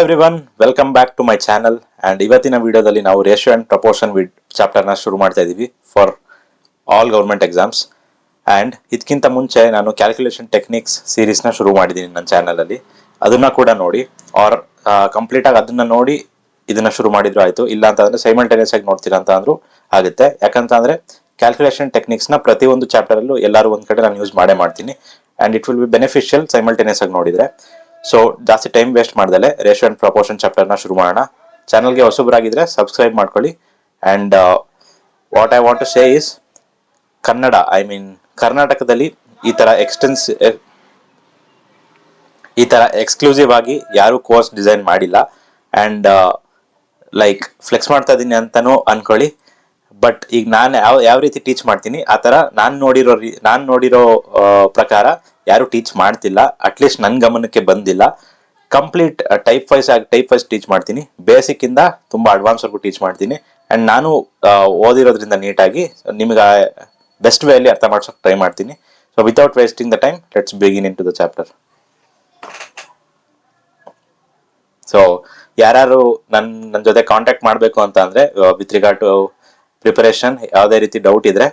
Everyone, welcome back to my channel. And ಇವತ್ತಿನ ವಿಡಿಯೋದಲ್ಲಿ ನಾವು ರೇಷಿಯೋ ಅಂಡ್ ಪ್ರಪೋರ್ಷನ್ ಚಾಪ್ಟರ್ನ ಶುರು ಮಾಡ್ತಾ ಇದ್ದೀವಿ for all government exams. And ಇದಕ್ಕಿಂತ ಮುಂಚೆ ನಾನು ಕ್ಯಾಲ್ಕುಲೇಷನ್ ಟೆಕ್ನಿಕ್ಸ್ ಸೀರೀಸ್ನ ಶುರು ಮಾಡಿದ್ದೀನಿ ನನ್ನ ಚಾನಲಲ್ಲಿ. ಅದನ್ನ ಕೂಡ ನೋಡಿ, ಆರ್ ಕಂಪ್ಲೀಟ್ ಆಗಿ ಅದನ್ನ ನೋಡಿ ಇದನ್ನ ಶುರು ಮಾಡಿದ್ರು ಆಯ್ತು. ಇಲ್ಲ ಅಂತಂದ್ರೆ ಸೈಮಲ್ಟೇನಿಯಸ್ ಆಗಿ ನೋಡ್ತೀರಾ ಅಂತ ಅಂದ್ರೂ ಆಗುತ್ತೆ. ಯಾಕಂತ ಅಂದ್ರೆ ಕ್ಯಾಲ್ಕುಲೇಷನ್ ಟೆಕ್ನಿಕ್ಸ್ನ ಪ್ರತಿಯೊಂದು ಚಾಪ್ಟರಲ್ಲೂ ಎಲ್ಲರೂ ಒಂದ್ ಕಡೆ ನಾನು ಯೂಸ್ ಮಾಡೇ ಮಾಡ್ತೀನಿ. And it will be beneficial simultaneous ಆಗಿ ನೋಡಿದ್ರೆ. ಸೊ ಜಾಸ್ತಿ ಟೈಮ್ ವೇಸ್ಟ್ ಮಾಡ್ದಲೆ ರೇಷಿಯೋ ಅಂಡ್ ಪ್ರಪೋರ್ಷನ್ ಚಾಪ್ಟರ್ನ ಶುರು ಮಾಡೋಣ. ಚಾನಲ್ಗೆ ಹೊಸಬರಾಗಿದ್ರೆ ಸಬ್ಸ್ಕ್ರೈಬ್ ಮಾಡ್ಕೊಳ್ಳಿ. And what I want to say is, Kannada ಕರ್ನಾಟಕದಲ್ಲಿ ಈ ತರ ಎಕ್ಸ್ಕ್ಲೂಸಿವ್ ಆಗಿ ಯಾರು ಕೋರ್ಸ್ ಡಿಸೈನ್ ಮಾಡಿಲ್ಲ. ಅಂಡ್ ಲೈಕ್ ಫ್ಲೆಕ್ಸ್ ಮಾಡ್ತಾ ಇದೀನಿ ಅಂತಾನೂ ಅನ್ಕೊಳ್ಳಿ. ಬಟ್ ಈಗ ನಾನು ಯಾವ ರೀತಿ ಟೀಚ್ ಮಾಡ್ತೀನಿ ಆ ತರ ನಾನ್ ನೋಡಿರೋ ಪ್ರಕಾರ ಯಾರು ಟೀಚ್ ಮಾಡ್ತಿಲ್ಲ. ಅಟ್ಲೀಸ್ಟ್ ನನ್ನ ಗಮನಕ್ಕೆ ಬಂದಿಲ್ಲ. ಕಂಪ್ಲೀಟ್ ಟೈಪ್ ವೈಸ್ ಟೀಚ್ ಮಾಡ್ತೀನಿ. ಬೇಸಿಕ್ ಇಂದ ತುಂಬಾ ಅಡ್ವಾನ್ಸ್ ವರ್ಗು ಟೀಚ್ ಮಾಡ್ತೀನಿ. ಅಂಡ್ ನಾನು ಓದಿರೋದ್ರಿಂದ ನೀಟಾಗಿ ನಿಮ್ಗೆ ಬೆಸ್ಟ್ ವೇ ಅಲ್ಲಿ ಅರ್ಥ ಮಾಡ್ಸೋಕೆ ಟ್ರೈ ಮಾಡ್ತೀನಿ. So without wasting the time, let's begin into the chapter. So ಯಾರು ನನ್ನ ಜೊತೆ ಕಾಂಟ್ಯಾಕ್ಟ್ ಮಾಡಬೇಕು ಅಂತ ಅಂದ್ರೆ ವಿತ್ ರಿಗಾರ್ಡ್ ಟು ಪ್ರಿಪರೇಷನ್ ಯಾವುದೇ ರೀತಿ ಡೌಟ್ ಇದ್ರೆ,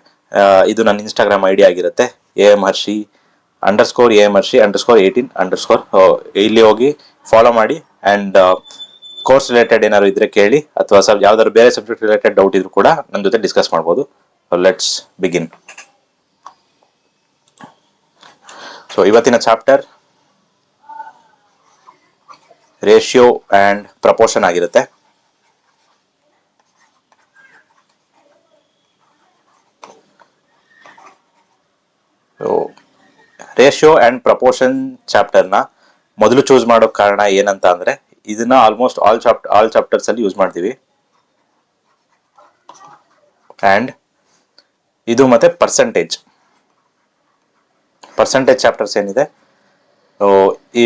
ಇದು ನನ್ನ ಇನ್ಸ್ಟಾಗ್ರಾಮ್ ಐಡಿ ಆಗಿರುತ್ತೆ, amhershi_18_, ಇಲ್ಲಿ ಹೋಗಿ ಫಾಲೋ ಮಾಡಿ. ಅಂಡ್ ಕೋರ್ಸ್ ರಿಲೇಟೆಡ್ ಏನಾದ್ರು ಇದ್ರೆ ಕೇಳಿ, ಅಥವಾ ಯಾವ್ದಾದ್ರು ಬೇರೆ ಸಬ್ಜೆಕ್ಟ್ ರಿಲೇಟೆಡ್ ಡೌಟ್ ಇದ್ರು ಕೂಡ ನನ್ನ ಜೊತೆ ಡಿಸ್ಕಸ್ ಮಾಡ್ಬೋದು. Let's begin. ಸೊ ಇವತ್ತಿನ ಚಾಪ್ಟರ್ ರೇಷಿಯೋ ಅಂಡ್ ಪ್ರಪೋರ್ಷನ್ ಆಗಿರುತ್ತೆ. ರೇಷಿಯೋ ಅಂಡ್ ಪ್ರಪೋರ್ಷನ್ ಚಾಪ್ಟರ್ನ ಮೊದಲು ಚೂಸ್ ಮಾಡೋ ಕಾರಣ ಏನಂತ ಅಂದ್ರೆ, ಇದನ್ನ ಆಲ್ಮೋಸ್ಟ್ ಆಲ್ ಚಾಪ್ಟರ್ಸ್ ಅಲ್ಲಿ ಯೂಸ್ ಮಾಡ್ತೀವಿ. ಅಂಡ್ ಇದು ಮತ್ತೆ ಪರ್ಸೆಂಟೇಜ್ ಚಾಪ್ಟರ್ಸ್ ಏನಿದೆ, ಈ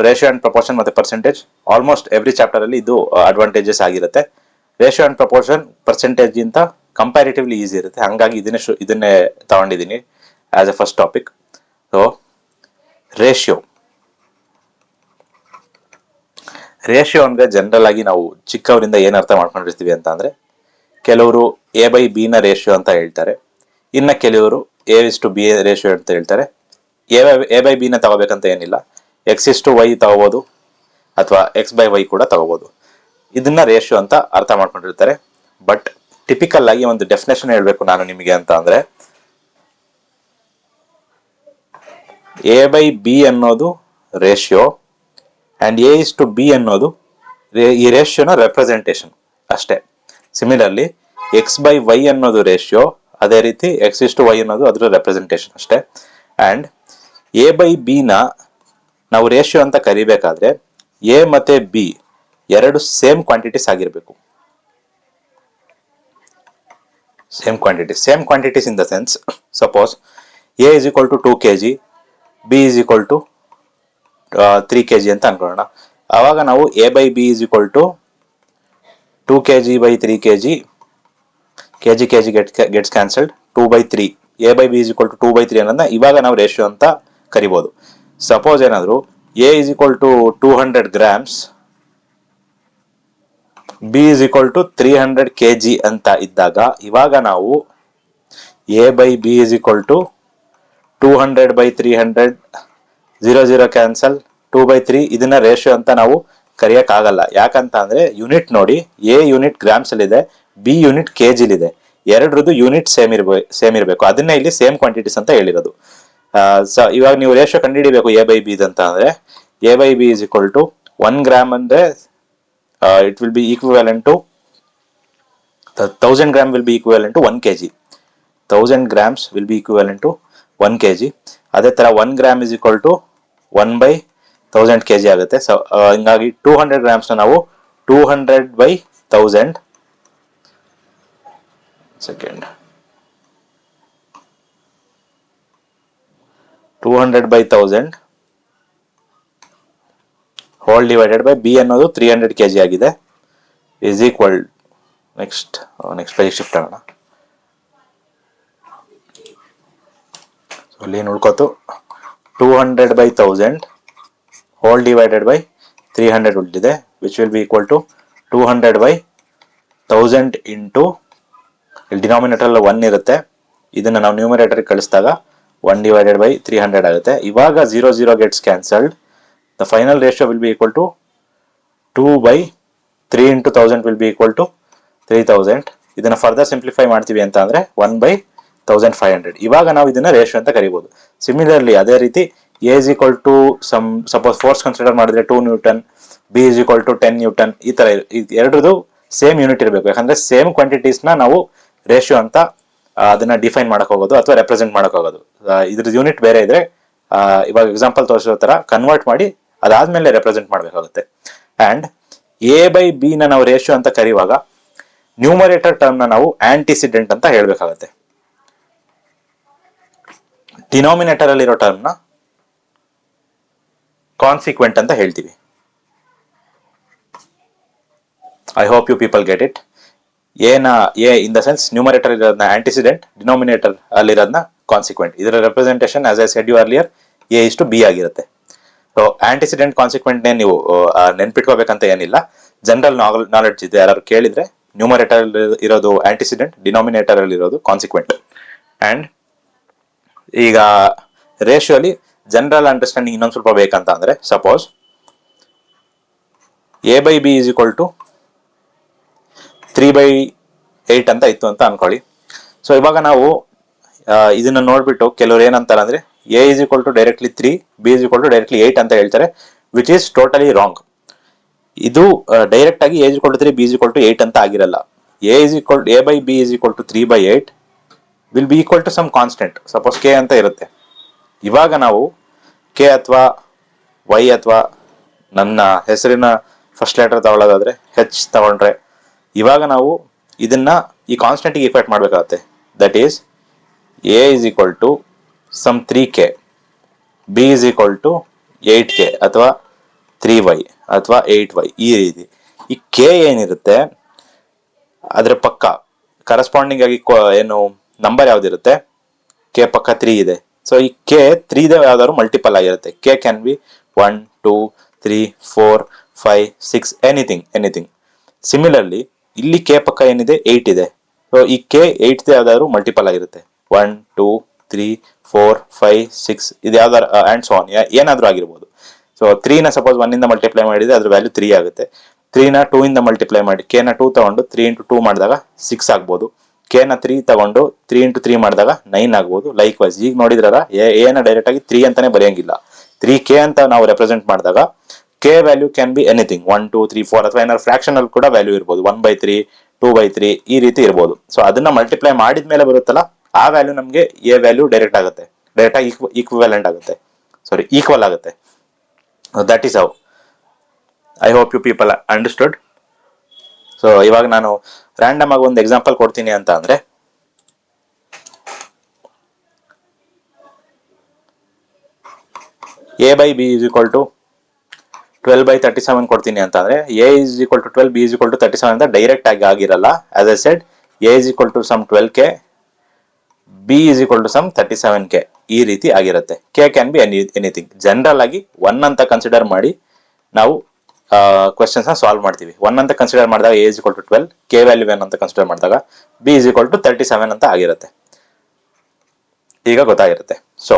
ರೇಷಿಯೋ ಅಂಡ್ ಪ್ರಪೋರ್ಷನ್ ಮತ್ತೆ ಪರ್ಸೆಂಟೇಜ್ ಆಲ್ಮೋಸ್ಟ್ ಎವ್ರಿ ಚಾಪ್ಟರ್ ಅಲ್ಲಿ ಇದು ಅಡ್ವಾಂಟೇಜಸ್ ಆಗಿರುತ್ತೆ. ರೇಷಿಯೋ ಅಂಡ್ ಪ್ರಪೋರ್ಷನ್ ಪರ್ಸೆಂಟೇಜ್ ಗಿಂತ ಕಂಪ್ಯಾರಿಟಿವ್ಲಿ ಈಸಿ ಇರುತ್ತೆ. ಹಂಗಾಗಿ ಇದನ್ನೇ ತಗೊಂಡಿದ್ದೀನಿ as A first topic. So ratio ಅಂದ್ರೆ ಜನರಲ್ ಆಗಿ ನಾವು ಚಿಕ್ಕವರಿಂದ ಏನ್ ಅರ್ಥ ಮಾಡ್ಕೊಂಡಿರ್ತೀವಿ ಅಂತ ಅಂದ್ರೆ, ಕೆಲವರು A/B ನ ರೇಷಿಯೋ ಅಂತ ಹೇಳ್ತಾರೆ. ಇನ್ನ ಕೆಲವರು A:B ರೇಷಿಯೋ ಅಂತ ಹೇಳ್ತಾರೆ. A/B ನ ತಗೋಬೇಕಂತ ಏನಿಲ್ಲ, X:Y ತಗೋಬಹುದು, ಅಥವಾ X/Y ಕೂಡ ತಗೋಬಹುದು. ಇದನ್ನ ರೇಷಿಯೋ ಅಂತ ಅರ್ಥ ಮಾಡ್ಕೊಂಡಿರ್ತಾರೆ. ಬಟ್ ಟಿಪಿಕಲ್ ಆಗಿ ಒಂದು ಡೆಫಿನೇಷನ್ ಹೇಳ್ಬೇಕು ನಾನು ನಿಮಗೆ ಅಂತ ಅಂದ್ರೆ, A/B ಅನ್ನೋದು ರೇಷಿಯೋ ಅಂಡ್ A:B ಅನ್ನೋದು ಈ ರೇಷಿಯೋನ ರೆಪ್ರೆಸೆಂಟೇಷನ್ ಅಷ್ಟೇ. ಸಿಮಿಲರ್ಲಿ X/Y ಅನ್ನೋದು ರೇಷಿಯೋ, ಅದೇ ರೀತಿ X:Y ಅನ್ನೋದು ಅದರ ರೆಪ್ರೆಸೆಂಟೇಷನ್ ಅಷ್ಟೇ. ಅಂಡ್ A/B ನ ನಾವು ರೇಷಿಯೋ ಅಂತ ಕರಿಬೇಕಾದ್ರೆ A ಮತ್ತೆ B ಎರಡು ಸೇಮ್ ಕ್ವಾಂಟಿಟೀಸ್ ಆಗಿರ್ಬೇಕು. Same quantities in the sense, suppose A is equal to 2 kg, B is equal to 3 kg ಅಂತ ಅನ್ಕೊಳ್ಳೋಣ. ಆವಾಗ ನಾವು A/B is equal to 2 kg by 3 kg, kg gets cancelled, 2/3. A/B is equal to 2/3 ಅನ್ನೋದನ್ನ ಇವಾಗ ನಾವು ratio ಅಂತ ಕರಿಬಹುದು. Suppose ಏನಾದ್ರು A is equal to 200 grams, B is equal to 300 kg ಅಂತ ಇದ್ದಾಗ, ಇವಾಗ ನಾವು A/B is equal to 200/300, 0 cancel, 2/3. ಇದನ್ನ ರೇಷಿಯೋ ಅಂತ ನಾವು ಕರಿಯಕ್ ಆಗಲ್ಲ. ಯಾಕಂತ ಅಂದ್ರೆ ಯೂನಿಟ್ ನೋಡಿ, A ಯೂನಿಟ್ ಗ್ರಾಮ್ಸ್ ಅಲ್ಲಿ ಇದೆ, B ಯೂನಿಟ್ ಕೆಜಿ ಇದೆ. ಎರಡರದ್ದು ಯೂನಿಟ್ ಸೇಮ್ ಇರಬೇಕು. ಅದನ್ನೇ ಇಲ್ಲಿ ಸೇಮ್ ಕ್ವಾಂಟಿಟೀಸ್ ಅಂತ ಹೇಳಿರೋದು. ಇವಾಗ ನೀವು ರೇಷಿಯೋ ಕಂಡುಹಿಡಿಬೇಕು A/B ಅಂತ ಅಂದ್ರೆ, A/B is equal to 1 gram ಅಂದ್ರೆ it will be equivalent to 1000 gram will be equivalent to 1 kg. 1000 grams will be equivalent to 1 kg. ಅದೇ ತರ 1 gram is equal to 1/1000 kg ಆಗುತ್ತೆ. ಸೊ ಹಿಂಗಾಗಿ 200 grams ನಾವು 200/1000 200/1000 whole divided by B ಅನ್ನೋದು 300 kg ಆಗಿದೆ, is equal. Next page shift ಆಗೋಣ. ಅಲ್ಲಿ ಏನು ಉಳ್ಕೋತು, 200/1000 ಹೋಲ್ ಡಿವೈಡೆಡ್ ಬೈ 300 ಉಳಿದಿದೆ, which will be equal to 200/1000 into, ಇಲ್ಲಿ ಡಿನಾಮಿನೇಟರ್ 1 ಇರುತ್ತೆ, ಇದನ್ನು ನಾವು ನ್ಯೂಮರೇಟರ್ಗೆ ಕಳಿಸಿದಾಗ 1/300 ಆಗುತ್ತೆ. ಇವಾಗ 0 gets cancelled. The final ratio will be equal to 2/3 into 1000 will be equal to 3000. ಇದನ್ನು ಫರ್ದರ್ ಸಿಂಪ್ಲಿಫೈ ಮಾಡ್ತೀವಿ ಅಂತ ಅಂದರೆ 1/1500. ಇವಾಗ ನಾವು ಇದನ್ನ ರೇಷಿಯೋ ಅಂತ ಕರಿಬಹುದು. ಸಿಮಿಲರ್ಲಿ ಅದೇ ರೀತಿ A is equal to suppose force consider ಮಾಡಿದ್ರೆ 2 newton, B is equal to 10 newton, ಈ ತರ ಎರಡರದು ಸೇಮ್ ಯೂನಿಟ್ ಇರಬೇಕು. ಯಾಕಂದ್ರೆ ಸೇಮ್ ಕ್ವಾಂಟಿಟೀಸ್ನ ನಾವು ರೇಷಿಯೋ ಅಂತ ಅದನ್ನ ಡಿಫೈನ್ ಮಾಡಕ್ ಹೋಗೋದು ಅಥವಾ ರೆಪ್ರೆಸೆಂಟ್ ಮಾಡಕ್ ಹೋಗೋದು. ಇದ್ರದ್ದು ಯೂನಿಟ್ ಬೇರೆ ಇದ್ರೆ ಇವಾಗ ಎಕ್ಸಾಂಪಲ್ ತೋರಿಸೋ ತರ ಕನ್ವರ್ಟ್ ಮಾಡಿ ಅದಾದ್ಮೇಲೆ ರೆಪ್ರೆಸೆಂಟ್ ಮಾಡಬೇಕಾಗುತ್ತೆ. ಅಂಡ್ ಎ ಬೈ ಬಿ ನ ನಾವು ರೇಷಿಯೋ ಅಂತ ಕರೆಯುವಾಗ ನ್ಯೂಮರೇಟರ್ ಟರ್ಮ್ ನ ನಾವು ಆಂಟಿಸಿಡೆಂಟ್ ಅಂತ ಹೇಳ್ಬೇಕಾಗತ್ತೆ. ಡಿನಾಮಿನೇಟರ್ ಅಲ್ಲಿರೋ ಟರ್ಮ್ ನ ಕಾನ್ಸಿಕ್ವೆಂಟ್ ಅಂತ ಹೇಳ್ತೀವಿ. I hope you people get it. A in the sense numerator ಇರೋದನ್ನ ಆಂಟಿಸಿಡೆಂಟ್, ಡಿನಾಮಿನೇಟರ್ ಅಲ್ಲಿರೋದನ್ನ ಕಾನ್ಸಿಕ್ವೆಂಟ್. ಇದರ representation as I said you earlier A is to B ಆಗಿರುತ್ತೆ. ಸೊ ಆಂಟಿಸಿಡೆಂಟ್ ಕಾನ್ಸಿಕ್ವೆಂಟ್ ನೀವು ನೆನ್ಪಿಟ್ಕೋಬೇಕಂತ ಏನಿಲ್ಲ, ಜನರಲ್ ನಾಲೆಡ್ಜ್ ಇದೆ. ಯಾರು ಕೇಳಿದ್ರೆ ನ್ಯೂಮರೇಟರ್ ಇರೋದು ಆಂಟಿಸಿಡೆಂಟ್, ಡಿನಾಮಿನೇಟರ್ ಅಲ್ಲಿ ಇರೋದು ಕಾನ್ಸಿಕ್ವೆಂಟ್. ಅಂಡ್ ಈಗ ರೇಷಿಯೋ ಅಲ್ಲಿ ಜನರಲ್ ಅಂಡರ್ಸ್ಟ್ಯಾಂಡಿಂಗ್ ಇನ್ನೊಂದು ಸ್ವಲ್ಪ ಬೇಕಂತ ಅಂದ್ರೆ, suppose A by B is equal to 3/8 ಅಂತ ಇತ್ತು ಅಂತ ಅನ್ಕೊಳ್ಳಿ. ಸೊ ಇವಾಗ ನಾವು ಇದನ್ನ ನೋಡ್ಬಿಟ್ಟು ಕೆಲವ್ರು ಏನಂತಾರೆ ಅಂದ್ರೆ A is equal to directly 3, B is equal to directly 8 ಅಂತ ಹೇಳ್ತಾರೆ, ವಿಚ್ ಈಸ್ ಟೋಟಲಿ ರಾಂಗ್. ಇದು ಡೈರೆಕ್ಟ್ ಆಗಿ A is equal to 3, B is equal to 8 ಅಂತ ಆಗಿರಲ್ಲ. A by B is equal to 3/8 will be equal to some constant, suppose K ಅಂತ ಇರುತ್ತೆ. ಇವಾಗ ನಾವು ಕೆ ಅಥವಾ ವೈ ಅಥವಾ ನನ್ನ ಹೆಸರಿನ ಫಸ್ಟ್ ಲೆಟರ್ ತಗೊಳ್ಳೋದಾದ್ರೆ ಹೆಚ್ ತಗೊಂಡ್ರೆ, ಇವಾಗ ನಾವು ಇದನ್ನ ಈ ಕಾನ್ಸ್ಟೆಂಟ್ ಗೆ ಇಕ್ವೇಟ್ ಮಾಡಬೇಕಾಗುತ್ತೆ. That is A is equal to some 3k, B is equal to 8k ಅಥವಾ 3y ಅಥವಾ 8y. ಈ ರೀತಿ ಈ ಕೆ ಏನಿರುತ್ತೆ ಅದ್ರ ಪಕ್ಕ ಕರೆಸ್ಪಾಂಡಿಂಗ್ ಆಗಿ ಏನು ನಂಬರ್ ಯಾವ್ದಿರುತ್ತೆ, ಕೆ ಪಕ್ಕ 3 ಇದೆ. ಸೊ ಈ ಕೆ 3 ಯಾವ್ದಾದ್ರು ಮಲ್ಟಿಪಲ್ ಆಗಿರುತ್ತೆ. K can be 1, 2, 3, 4, 5, 6 anything. Similarly ಇಲ್ಲಿ ಕೆ ಪಕ್ಕ ಏನಿದೆ 8 ಇದೆ. ಸೊ ಈ ಕೆ 8 ಯಾವ್ದಾದ್ರು ಮಲ್ಟಿಪಲ್ ಆಗಿರುತ್ತೆ. 1, 2, 3, 4, 5, 6 ಇದು ಯಾವ್ದಾರು ಅಂಡ್ ಸೋ ಆನ್ ಏನಾದ್ರೂ ಆಗಿರ್ಬೋದು. ಸೊ 3 ನ ಸಪೋಸ್ 1 ಇಂದ ಮಲ್ಟಿಪ್ಲೈ ಮಾಡಿದ್ರೆ ಅದ್ರ ವ್ಯಾಲ್ಯೂ 3 ಆಗುತ್ತೆ. 3 ನ 2 ಇಂದ ಮಲ್ಟಿಪ್ಲೈ ಮಾಡಿ, ಕೆ ನ 2 ತಗೊಂಡು 3 ಇಂಟು 2 ಮಾಡಿದಾಗ 6 ಆಗ್ಬೋದು. ಕೆ ನ 3 ತಗೊಂಡು 3 ಇಂಟು 3 ಮಾಡಿದಾಗ 9 ಆಗ್ಬೋದು. ಲೈಕ್ ವೈಸ್ ಈಗ ನೋಡಿದ್ರಲ್ಲ ಎ ನ ಡೈರೆಕ್ಟ್ ಆಗಿ 3 ಅಂತಾನೆ ಬರೆಯಂಗಿಲ್ಲ. 3k ಅಂತ ನಾವು ರೆಪ್ರೆಸೆಂಟ್ ಮಾಡಿದಾಗ K value can be anything 1, 2, 3, 4 ಅಥವಾ ಏನಾದ್ರು ಫ್ರಾಕ್ಷನ್ ಅಲ್ಲಿ ಕೂಡ ವ್ಯಾಲ್ಯೂ ಇರ್ಬೋದು. 1/3, 2/3 ಈ ರೀತಿ ಇರ್ಬೋದು. ಸೊ ಅದನ್ನ ಮಲ್ಟಿಪ್ಲೈ ಮಾಡಿದ್ಮೇಲೆ ಬರುತ್ತಲ್ಲ ಆ ವ್ಯಾಲ್ಯೂ ನಮಗೆ ಎ ವ್ಯಾಲ್ಯೂ ಡೈರೆಕ್ಟ್ ಆಗುತ್ತೆ, ಡೈರೆಕ್ಟ್ ಆಗಿ ಈಕ್ವಲೆಂಟ್ ಆಗುತ್ತೆ, ಈಕ್ವಲ್ ಆಗುತ್ತೆ. That is how. I hope you people understood. So ಇವಾಗ ನಾನು ರ್ಯಾಂಡಮ್ ಆಗಿ ಒಂದು ಎಕ್ಸಾಂಪಲ್ ಕೊಡ್ತೀನಿ ಅಂತ ಅಂದ್ರೆ, A by B is equal to 12/37 ಕೊಡ್ತೀನಿ ಅಂತ ಅಂದ್ರೆ, A is equal to 12, B is equal to 37 ಅಂತ ಡೈರೆಕ್ಟ್ ಆಗಿ ಆಗಿರಲ್ಲ. As I said A is equal to some 12k, B is equal to some 37k ಈ ರೀತಿ ಆಗಿರುತ್ತೆ. K can be anything. General ಆಗಿ 1 ಅಂತ ಕನ್ಸಿಡರ್ ಮಾಡಿ ನಾವು ಕ್ವೆಶನ್ಸ್ ನ ಸಾಲ್ವ್ ಮಾಡ್ತೀವಿ. 1 ಅಂತ ಕನ್ಸಿಡರ್ ಮಾಡಿದಾಗ A is equal to 12, K value 1 ಅಂತ ಕನ್ಸಿಡರ್ ಮಾಡಿದಾಗ ಬಿ ಇಸ್ ಈಕ್ವಲ್ ಟು 37 ಅಂತ ಆಗಿರುತ್ತೆ. ಈಗ ಗೊತ್ತಾಗಿರುತ್ತೆ. ಸೊ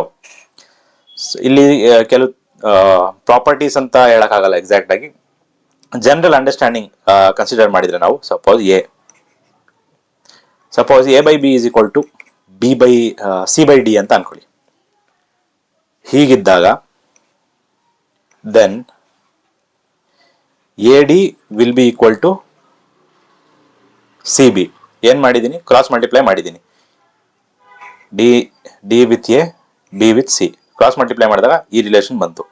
ಇಲ್ಲಿ ಕೆಲವು ಪ್ರಾಪರ್ಟೀಸ್ ಅಂತ ಹೇಳಕ್ಕಾಗಲ್ಲ ಎಕ್ಸಾಕ್ಟ್ ಆಗಿ, ಜನರಲ್ ಅಂಡರ್ಸ್ಟ್ಯಾಂಡಿಂಗ್ ಕನ್ಸಿಡರ್ ಮಾಡಿದ್ರೆ ನಾವು suppose A by B is equal to B by C by D ಅಂತ ಅನ್ಕೊಳ್ಳಿ. ಹೀಗಿದ್ದಾಗ then A D will be equal to C B. ಏನ್ ಮಾಡಿದೀನಿ, ಕ್ರಾಸ್ ಮಲ್ಟಿಪ್ಲೈ ಮಾಡಿದೀನಿ. D with A, B with C cross multiply ಮಾಡಿದಾಗ ಈ relation ಬಂತು.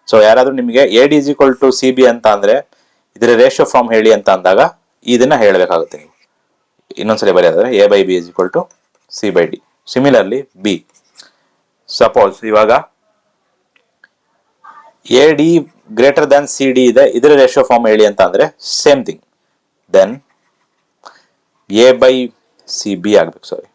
So ಯಾರಾದ್ರೂ ನಿಮಗೆ A D is equal to C B ಅಂತ ಅಂದ್ರೆ ಇದರ ರೇಷಿಯೋ ಫಾರ್ಮ್ ಹೇಳಿ ಅಂತ ಅಂದಾಗ ಇದನ್ನ ಹೇಳಬೇಕಾಗುತ್ತೆ ನೀವು. ಇನ್ನೊಂದ್ಸರಿ ಬರೆಯೋದಾದ್ರೆ A by B is equal to C by D. Similarly B, suppose ಇವಾಗ A D greater than C D ಇದೆ, ಇದರ ರೇಷಿಯೋ ಫಾರ್ಮ್ ಹೇಳಿ ಅಂತ ಅಂದ್ರೆ same thing. Then A by C B ಆಗ್ಬೇಕು. Sorry,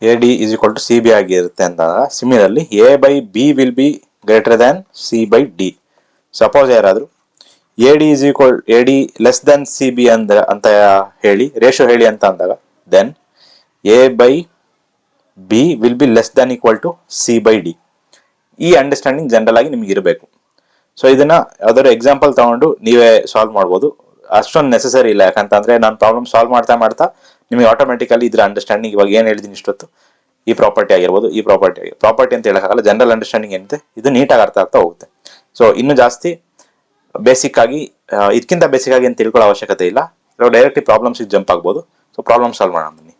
A D is equal to C B ಆಗಿರುತ್ತೆ ಅಂದಾಗ similarly A by B will be greater than C by D. Suppose ಯಾರಾದರೂ A D is equal A D less then C B ಅಂತ ಹೇಳಿ ratio ಹೇಳಿ ಅಂತ ಅಂದಾಗ then A by B will be less than equal to C by D. ಈ understanding general ಆಗಿ ನಿಮ್ಗೆ ಇರಬೇಕು. ಸೊ ಇದನ್ನ ಯಾವ್ದಾದ್ರು ಎಕ್ಸಾಂಪಲ್ ತಗೊಂಡು ನೀವೇ ಸಾಲ್ವ್ ಮಾಡ್ಬೋದು. ಅಷ್ಟೊಂದು ನೆಸೆಸರಿ ಇಲ್ಲ, ಯಾಕಂತಂದ್ರೆ ನಾನು ಪ್ರಾಬ್ಲಮ್ ಸಾಲ್ವ್ ಮಾಡ್ತಾ ಮಾಡ್ತಾ ನಿಮಗೆ ಆಟೋಮೆಟಿಕಲಿ ಇದ್ರ ಅಂಡರ್ಸ್ಟ್ಯಾಂಡಿಂಗ್ ಇವಾಗ ಏನು ಹೇಳಿದೀನಿ ಇಷ್ಟೊತ್ತು, ಈ ಪ್ರಾಪರ್ಟಿ ಆಗಿರ್ಬೋದು, ಈ ಪ್ರಾಪರ್ಟಿ ಅಂತ ಹೇಳಕ್ಕಾಗಲ್ಲ, ಜನರಲ್ ಅಂಡರ್ಸ್ಟ್ಯಾಂಡಿಂಗ್ ಏನಿದೆ ಇದು ನೀಟಾಗಿ ಅರ್ಥ ಆಗ್ತಾ ಹೋಗುತ್ತೆ. ಸೊ ಇನ್ನು ಜಾಸ್ತಿ ಬೇಸಿಕ್ ಆಗಿ ಇದಕ್ಕಿಂತ ಬೇಸಿಕ್ ಆಗಿ ಏನು ತಿಳ್ಕೊಳ್ಳೋ ಅವಶ್ಯಕತೆ ಇಲ್ಲ. ನಾವು ಡೈರೆಕ್ಟ್ಲಿ ಪ್ರಾಬ್ಲಮ್ಸ್ ಜಂಪ್ ಆಗ್ಬೋದು. ಸೊ ಪ್ರಾಬ್ಲಮ್ ಸಾಲ್ವ್ ಮಾಡೋಣ ಬನ್ನಿ.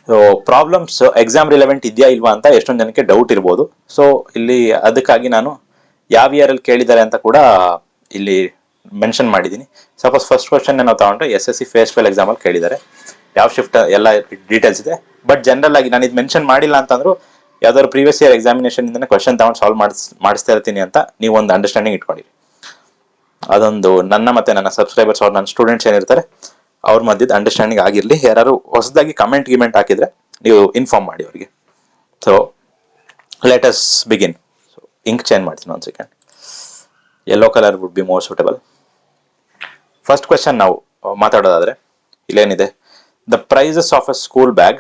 ಸೊ ಪ್ರಾಬ್ಲಮ್ಸ್ ಎಕ್ಸಾಮ್ ರಿಲೆವೆಂಟ್ ಇದೆಯಾ ಇಲ್ವಾ ಅಂತ ಎಷ್ಟೊಂದು ಜನಕ್ಕೆ ಡೌಟ್ ಇರ್ಬೋದು. ಸೊ ಇಲ್ಲಿ ಅದಕ್ಕಾಗಿ ನಾನು ಯಾವ ಇಯರ್ ಅಲ್ಲಿ ಕೇಳಿದ್ದಾರೆ ಅಂತ ಕೂಡ ಇಲ್ಲಿ ಮೆನ್ಷನ್ ಮಾಡಿದ್ದೀನಿ. ಸಪೋಸ್ ಫಸ್ಟ್ ಕ್ವಶನ್ ನಾವು ತಗೊಂಡ್ರೆ SSC ಫೇಸ್ ಫೇಲ್ ಎಕ್ಸಾಮ್ ಅಲ್ಲಿ ಕೇಳಿದ್ದಾರೆ, ಯಾವ ಶಿಫ್ಟ್ ಎಲ್ಲ ಡೀಟೇಲ್ಸ್ ಇದೆ. ಬಟ್ ಜನರಲ್ ಆಗಿ ನಾನು ಇದು ಮೆನ್ಷನ್ ಮಾಡಿಲ್ಲ ಅಂತಂದ್ರು ಯಾವ್ದಾದ್ರು ಪ್ರೀವಿಯಸ್ ಇಯರ್ ಎಕ್ಸಾಮಿನೇಷನ್ ಇಂದ ಕ್ವಶನ್ ತಗೊಂಡು ಸಾಲ್ವ್ ಮಾಡಿಸ್ತಾ ಇರ್ತೀನಿ ಅಂತ ನೀವು ಒಂದು ಅಂಡರ್ಸ್ಟ್ಯಾಂಡಿಂಗ್ ಇಟ್ಕೊಂಡಿರಿ. ಅದೊಂದು ನನ್ನ ಮತ್ತೆ ನನ್ನ ಸಬ್ಸ್ಕ್ರೈಬರ್ಸ್ ಅವ್ರು ನನ್ನ ಸ್ಟೂಡೆಂಟ್ಸ್ ಏನಿರ್ತಾರೆ ಅವ್ರ ಮಧ್ಯದ ಅಂಡರ್ಸ್ಟ್ಯಾಂಡಿಂಗ್ ಆಗಿರಲಿ. ಯಾರು ಹೊಸದಾಗಿ ಗಿಮೆಂಟ್ ಹಾಕಿದ್ರೆ ನೀವು ಇನ್ಫಾರ್ಮ್ ಮಾಡಿ ಅವರಿಗೆ. So let us begin. So ink change ಮಾಡ್ತೀನಿ ಒಂದು second. Yellow colour would be more suitable. First question ನಾವು ಮಾತಾಡೋದಾದ್ರೆ ಇಲ್ಲೇನಿದೆ, the prices of a school bag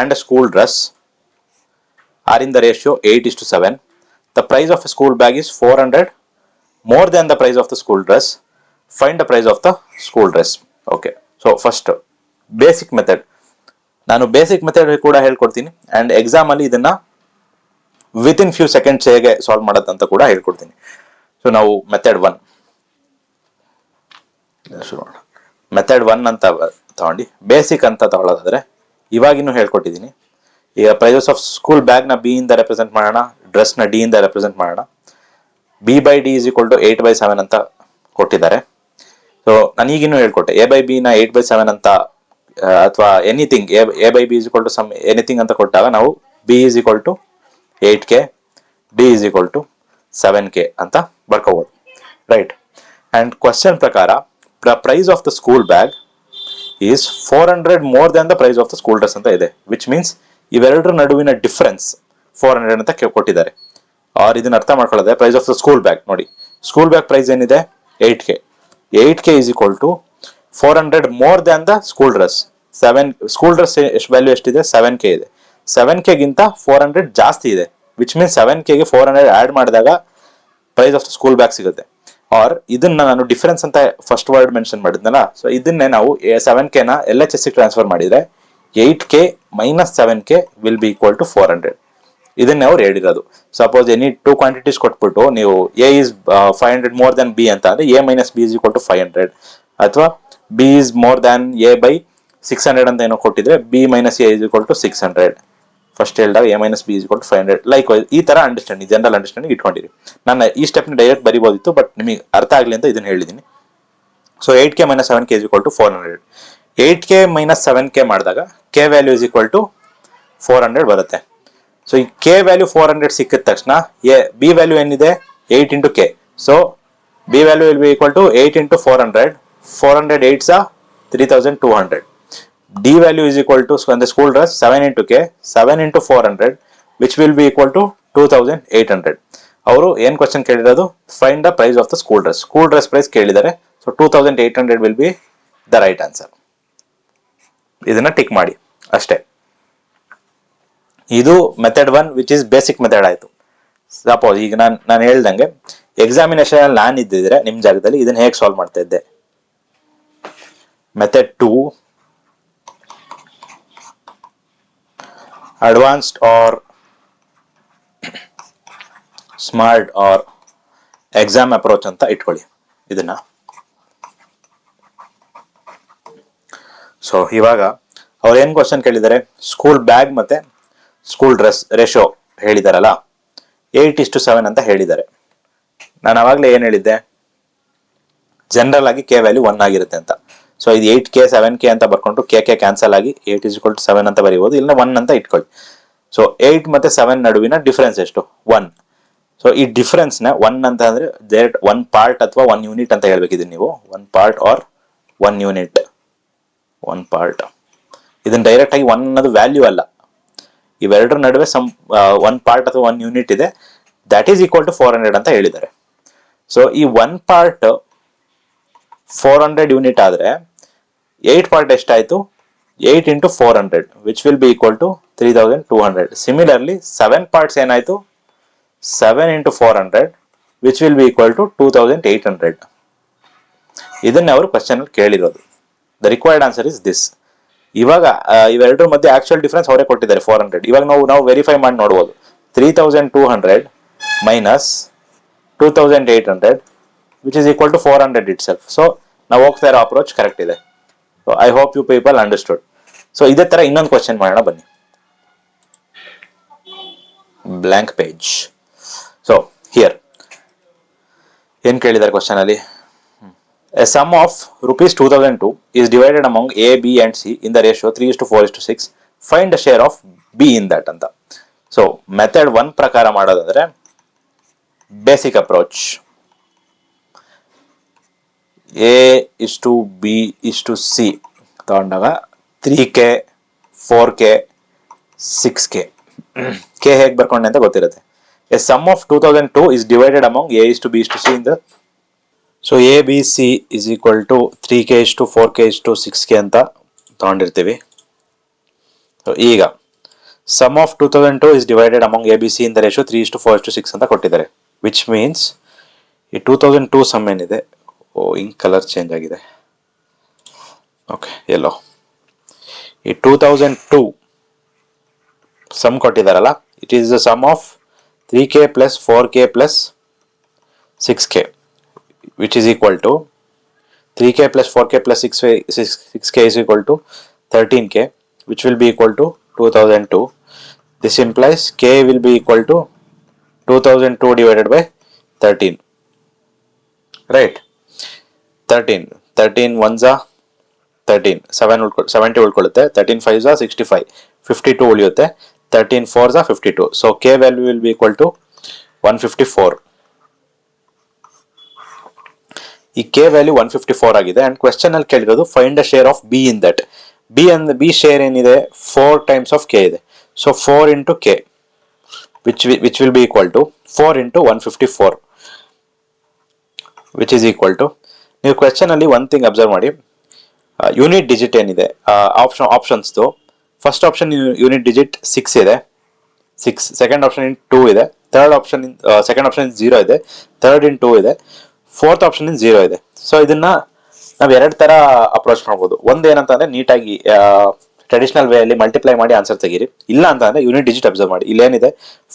and a school dress are in the ratio 8:7. The price of a school bag is 400 more than the price of the school dress. Find the price of the school dress. Okay. So first basic method. ನಾನು basic method ಕೂಡ ಹೇಳ್ಕೊಡ್ತೀನಿ and exam ಅಲ್ಲಿ ಇದನ್ನ with in few seconds ಹೇಗೆ solve ಮಾಡೋದಂತ ಕೂಡ ಹೇಳ್ಕೊಡ್ತೀನಿ. So ನಾವು ಮೆಥಡ್ 1 ಶುರು ಮಾಡೋಣ. ಮೆಥಡ್ 1 ಅಂತ ತಗೊಂಡು ಬೇಸಿಕ್ ಅಂತ ತಗೊಳ್ಳೋದಾದ್ರೆ ಇವಾಗಿನ್ನೂ ಹೇಳ್ಕೊಟ್ಟಿದ್ದೀನಿ. ಈಗ ಪ್ರೈಸಸ್ ಆಫ್ ಸ್ಕೂಲ್ ಬ್ಯಾಗ್ ನ ಬಿ ಇಂದ ರೆಪ್ರೆಸೆಂಟ್ ಮಾಡೋಣ, ಡ್ರೆಸ್ ನ ಡಿ ಇಂದ ರೆಪ್ರೆಸೆಂಟ್ ಮಾಡೋಣ. B by D is equal to 8/7 ಅಂತ ಕೊಟ್ಟಿದ್ದಾರೆ. ಸೊ ನಾನು ಈಗಿನ್ನೂ ಹೇಳ್ಕೊಟ್ಟೆ ಎ ಬೈ ಬಿ ನ 8/7 ಅಂತ ಅಥವಾ anything A by B is equal to some anything ಅಂತ ಕೊಟ್ಟಾಗ ನಾವು B is equal to 8K, D is equal to 7K ಅಂತ ಬರ್ಕೋಬಹುದು, ರೈಟ್. ಅಂಡ್ ಕ್ವಶನ್ ಪ್ರಕಾರ price of the school bag is 400 more than the price of the school dress ಅಂತ ಇದೆ. Which means ಇವೆರಡರ ನಡುವಿನ ಡಿಫರೆನ್ಸ್ 400 ಅಂತ ಕೊಟ್ಟಿದ್ದಾರೆ. ಆರ್ ಇದನ್ನ ಅರ್ಥ ಮಾಡ್ಕೊಳ್ಳೋದೆ price of the school bag ನೋಡಿ, ಸ್ಕೂಲ್ ಬ್ಯಾಗ್ ಪ್ರೈಸ್ ಏನಿದೆ 8K. 8K is equal to 400 more than the school dress. School dress value ಎಷ್ಟಿದೆ 7K ಇದೆ. 7K ಗಿಂತ 400 ಜಾಸ್ತಿ ಇದೆ. ವಿಚ್ ಮೀನ್ಸ್ 7K ಗೆ 400 ಆಡ್ ಮಾಡಿದಾಗ price of the school bag ಸಿಗುತ್ತೆ. ಆರ್ ಇದನ್ನ ನಾನು ಡಿಫರೆನ್ಸ್ ಅಂತ ಫಸ್ಟ್ ವರ್ಡ್ ಮೆನ್ಷನ್ ಮಾಡಿದ್ನಲ್ಲ, ಸೊ ಇದನ್ನೇ ನಾವು 7K ನ LHS ಟ್ರಾನ್ಸ್ಫರ್ ಮಾಡಿದ್ರೆ 8K minus 7K will be equal to 400. ಇದನ್ನೇ ಅವ್ರು ಹೇಳಿರೋದು. ಸಪೋಸ್ ಎನಿ ಟೂ ಕ್ವಾಂಟಿಟೀಸ್ ಕೊಟ್ಬಿಟ್ಟು ನೀವು A is 500 more than B ಅಂತ ಅಂದ್ರೆ A minus B is equal to 500, ಅಥವಾ B is more than A by 600 ಅಂತ ಏನೋ ಕೊಟ್ಟಿದ್ರೆ B minus A is equal to 600. First ಹೇಳಿದಾಗ A minus B is equal to 500. Like ಈ ತರ understanding, general understanding ಇಟ್ಕೊಂಡಿರಿ. ನಾನು ಈ ಸ್ಟೆಪ್ ಡೈರೆಕ್ಟ್ ಬರಿಬೋದಿತ್ತು, ಬಟ್ ನಿಮಗೆ ಅರ್ಥ ಆಗ್ಲಿ ಅಂತ ಇದನ್ನ ಹೇಳಿದೀನಿ. So 8K minus 7K is equal to 400. 8K minus 7K ಮಾಡಿದಾಗ K value is equal to 400 ಬರುತ್ತೆ. ಸೊ ಈ K ವ್ಯಾಲ್ಯೂ 400 ಸಿಕ್ಕಿದ ತಕ್ಷಣ B ವ್ಯಾಲ್ಯೂ ಏನಿದೆ 8 into K. So B value will be equal to 8 into 400. 400 8s are 3200. D value is equal to the school dress 7 into K, 7 into 400, which will be equal to 2800. ಅವರು ಏನ್ question ಕೇಳಿರೋದು, find the price of the school dress. School dress price ಕೇಳಿದ್ದಾರೆ. So 2800 will be the right answer. ಇದನ್ನ tick ಮಾಡಿ ಅಷ್ಟೇ. ಇದು method 1 which is basic method ಆಯ್ತು. Suppose ಈಗ ನಾನು ಹೇಳ್ದಂಗೆ ಎಕ್ಸಾಮಿನೇಷನ್ ಅಲ್ಲಿ ನಾನು ಇದ್ದಿದ್ರೆ ನಿಮ್ ಜಾಗದಲ್ಲಿ ಇದನ್ನ ಹೇಗೆ ಸಾಲ್ವ್ ಮಾಡ್ತಾ ಇದ್ದೆ. Method 2 advanced or smart or exam approach ಅಂತ ಇಟ್ಕೊಳ್ಳಿ ಇದನ್ನ. ಸೊ ಇವಾಗ ಅವ್ರು ಏನ್ ಕ್ವಶನ್ ಕೇಳಿದ್ದಾರೆ, ಸ್ಕೂಲ್ ಬ್ಯಾಗ್ ಮತ್ತೆ ಸ್ಕೂಲ್ ಡ್ರೆಸ್ ರೇಷಿಯೋ ಹೇಳಿದಾರಲ್ಲ 8:7 ಅಂತ ಹೇಳಿದ್ದಾರೆ. ನಾನು ಅವಾಗ್ಲೇ ಏನ್ ಹೇಳಿದ್ದೆ, ಜನರಲ್ ಆಗಿ K ವ್ಯಾಲ್ಯೂ 1 ಆಗಿರುತ್ತೆ ಅಂತ. ಸೊ ಇದು 8K 7K ಅಂತ ಬರ್ಕೊಂಡು K ಕ್ಯಾನ್ಸಲ್ ಆಗಿ 8:7 ಅಂತ ಬರೀಬಹುದು, ಇಲ್ಲ 1 ಅಂತ ಇಟ್ಕೊಳ್ಳಿ. ಸೊ 8 ಮತ್ತೆ 7 ನಡುವಿನ ಡಿಫರೆನ್ಸ್ ಎಷ್ಟು 1. ಸೊ ಈ ಡಿಫರೆನ್ಸ್ ನ 1 ಅಂತ ಅಂದ್ರೆ ಡೈರೆಕ್ಟ್ 1 ಪಾರ್ಟ್ ಅಥವಾ 1 ಯೂನಿಟ್ ಅಂತ ಹೇಳ್ಬೇಕಿದೆ ನೀವು. 1 ಪಾರ್ಟ್ ಆರ್ 1 ಯೂನಿಟ್. 1 ಪಾರ್ಟ್ ಇದನ್ನ ಡೈರೆಕ್ಟ್ ಆಗಿ ಒನ್ ಅನ್ನೋದು ವ್ಯಾಲ್ಯೂ ಅಲ್ಲ, ಇವೆರಡರ ನಡುವೆ ಒನ್ ಪಾರ್ಟ್ ಅಥವಾ ಒನ್ ಯೂನಿಟ್ ಇದೆ, ದಟ್ ಈಸ್ ಈಕ್ವಲ್ ಟು 400 ಅಂತ ಹೇಳಿದ್ದಾರೆ. ಸೊ ಈ ಒನ್ ಪಾರ್ಟ್ 400 ಯೂನಿಟ್ ಆದ್ರೆ 8 ಪಾರ್ಟ್ ಎಷ್ಟಾಯ್ತು, 8 into 400 which will be equal to 3200. Similarly 7 parts ಏನಾಯ್ತು, 7 into 400 which will be equal to 2800. ಇದನ್ನೇ ಅವರು ಕ್ವಶನ್ ಅಲ್ಲಿ ಕೇಳಿರೋದು. The required answer is this. ಇವಾಗ ಇವೆರಡರ ಮಧ್ಯೆ ಆಕ್ಚುಯಲ್ ಡಿಫರೆನ್ಸ್ ಅವರೇ ಕೊಟ್ಟಿದ್ದಾರೆ 400. ಇವಾಗ ನಾವು ವೆರಿಫೈ ಮಾಡಿ ನೋಡ್ಬೋದು. 3200 minus 2800 which is equal to 400 itself. So ನಾವು ಹೋಗ್ತಾ ಇರೋ ಅಪ್ರೋಚ್ ಕರೆಕ್ಟ್ ಇದೆ. So I hope you people understood. So ಇದೇ ತರ ಇನ್ನೊಂದು ಕ್ವಶನ್ ಮಾಡೋಣ ಬನ್ನಿ. Blank page. ಸೊ ಹಿಯರ್ ಏನ್ ಕೇಳಿದ್ದಾರೆ ಕ್ವಶನ್ ಅಲ್ಲಿ, a sum of rupees 2002 is divided among A, B and C in the ratio 3:4:6. Find the share of B in that ಅಂತ. So method 1 ಪ್ರಕಾರ ಮಾಡೋದಾದ್ರೆ ಬೇಸಿಕ್ ಅಪ್ರೋಚ್, A:B:C ತಗೊಂಡಾಗ 3K 4K 6K K ಹೇಗೆ ಬರ್ಕೊಂಡೆ ಅಂತ ಗೊತ್ತಿರುತ್ತೆ. A sum of 2002 is divided among A:B:C in the, so ABC is equal to 3K 4K 6K ಅಂತ ತಗೊಂಡಿರ್ತೀವಿ. ಸೊ ಈಗ sum of 2002 is divided among ABC in the ratio 3:4:6 ಅಂತ ಕೊಟ್ಟಿದ್ದಾರೆ. Which means ಈ 2002 ಸಮ್ ಏನಿದೆ, ಇಂಕ್ ಕಲರ್ ಚೇಂಜ್ ಆಗಿದೆ, okay ಎಲ್ಲೋ, ಈ 2002 ಸಮ್ ಕೊಟ್ಟಿದಾರಲ್ಲ, it is the sum of 3K plus 4K plus 6K which is equal to 3K plus 4K plus 6K is equal to 13K which will be equal to 2002. This implies K will be equal to 2002 divided by 13, right? 13 ones are 13, 70 ಉಳ್ಕೊಳ್ಳುತ್ತೆ, 13 5s are 65, 52 ಉಳಿಯುತ್ತೆ, 13 4s are 52. So K value will be equal to 154. ಈ K value 154 ಆಗಿದೆ. And question ಅಲ್ಲಿ ಕೇಳಿರೋದು find the share of B in that. B share ಏನಿದೆ, 4 times of K ಇದೆ. So 4 into K which will be equal to 4 into 154 which is equal to, ನೀವು question ಅಲ್ಲಿ one thing observe ಮಾಡಿ, unit digit ಏನಿದೆ options, first option unit digit 6 ಇದೆ, 6, second option ಇನ್ 2 ಇದೆ, third option second option ಇನ್ 0 ಇದೆ, third ಇನ್ 2 ಇದೆ, fourth option ಇನ್ 0 ಇದೆ. So ಇದನ್ನ ನಾವು ಎರಡು ತರ ಅಪ್ರೋಚ್ ಮಾಡ್ಬೋದು. ಒಂದ್ ಏನಂತಂದ್ರೆ ನೀಟಾಗಿ ಟ್ರೆಡಿಷನಲ್ ವೇ ಅಲ್ಲಿ ಮಲ್ಟಿಪ್ಲೈ ಮಾಡಿ ಆನ್ಸರ್ ತೆಗೀರಿ. ಇಲ್ಲ ಅಂತ ಅಂದ್ರೆ ಯೂನಿಟ್ ಡಿಜಿಟ್ ಅಬ್ಸರ್ವ್ ಮಾಡಿ. ಇಲ್ಲೇನಿದೆ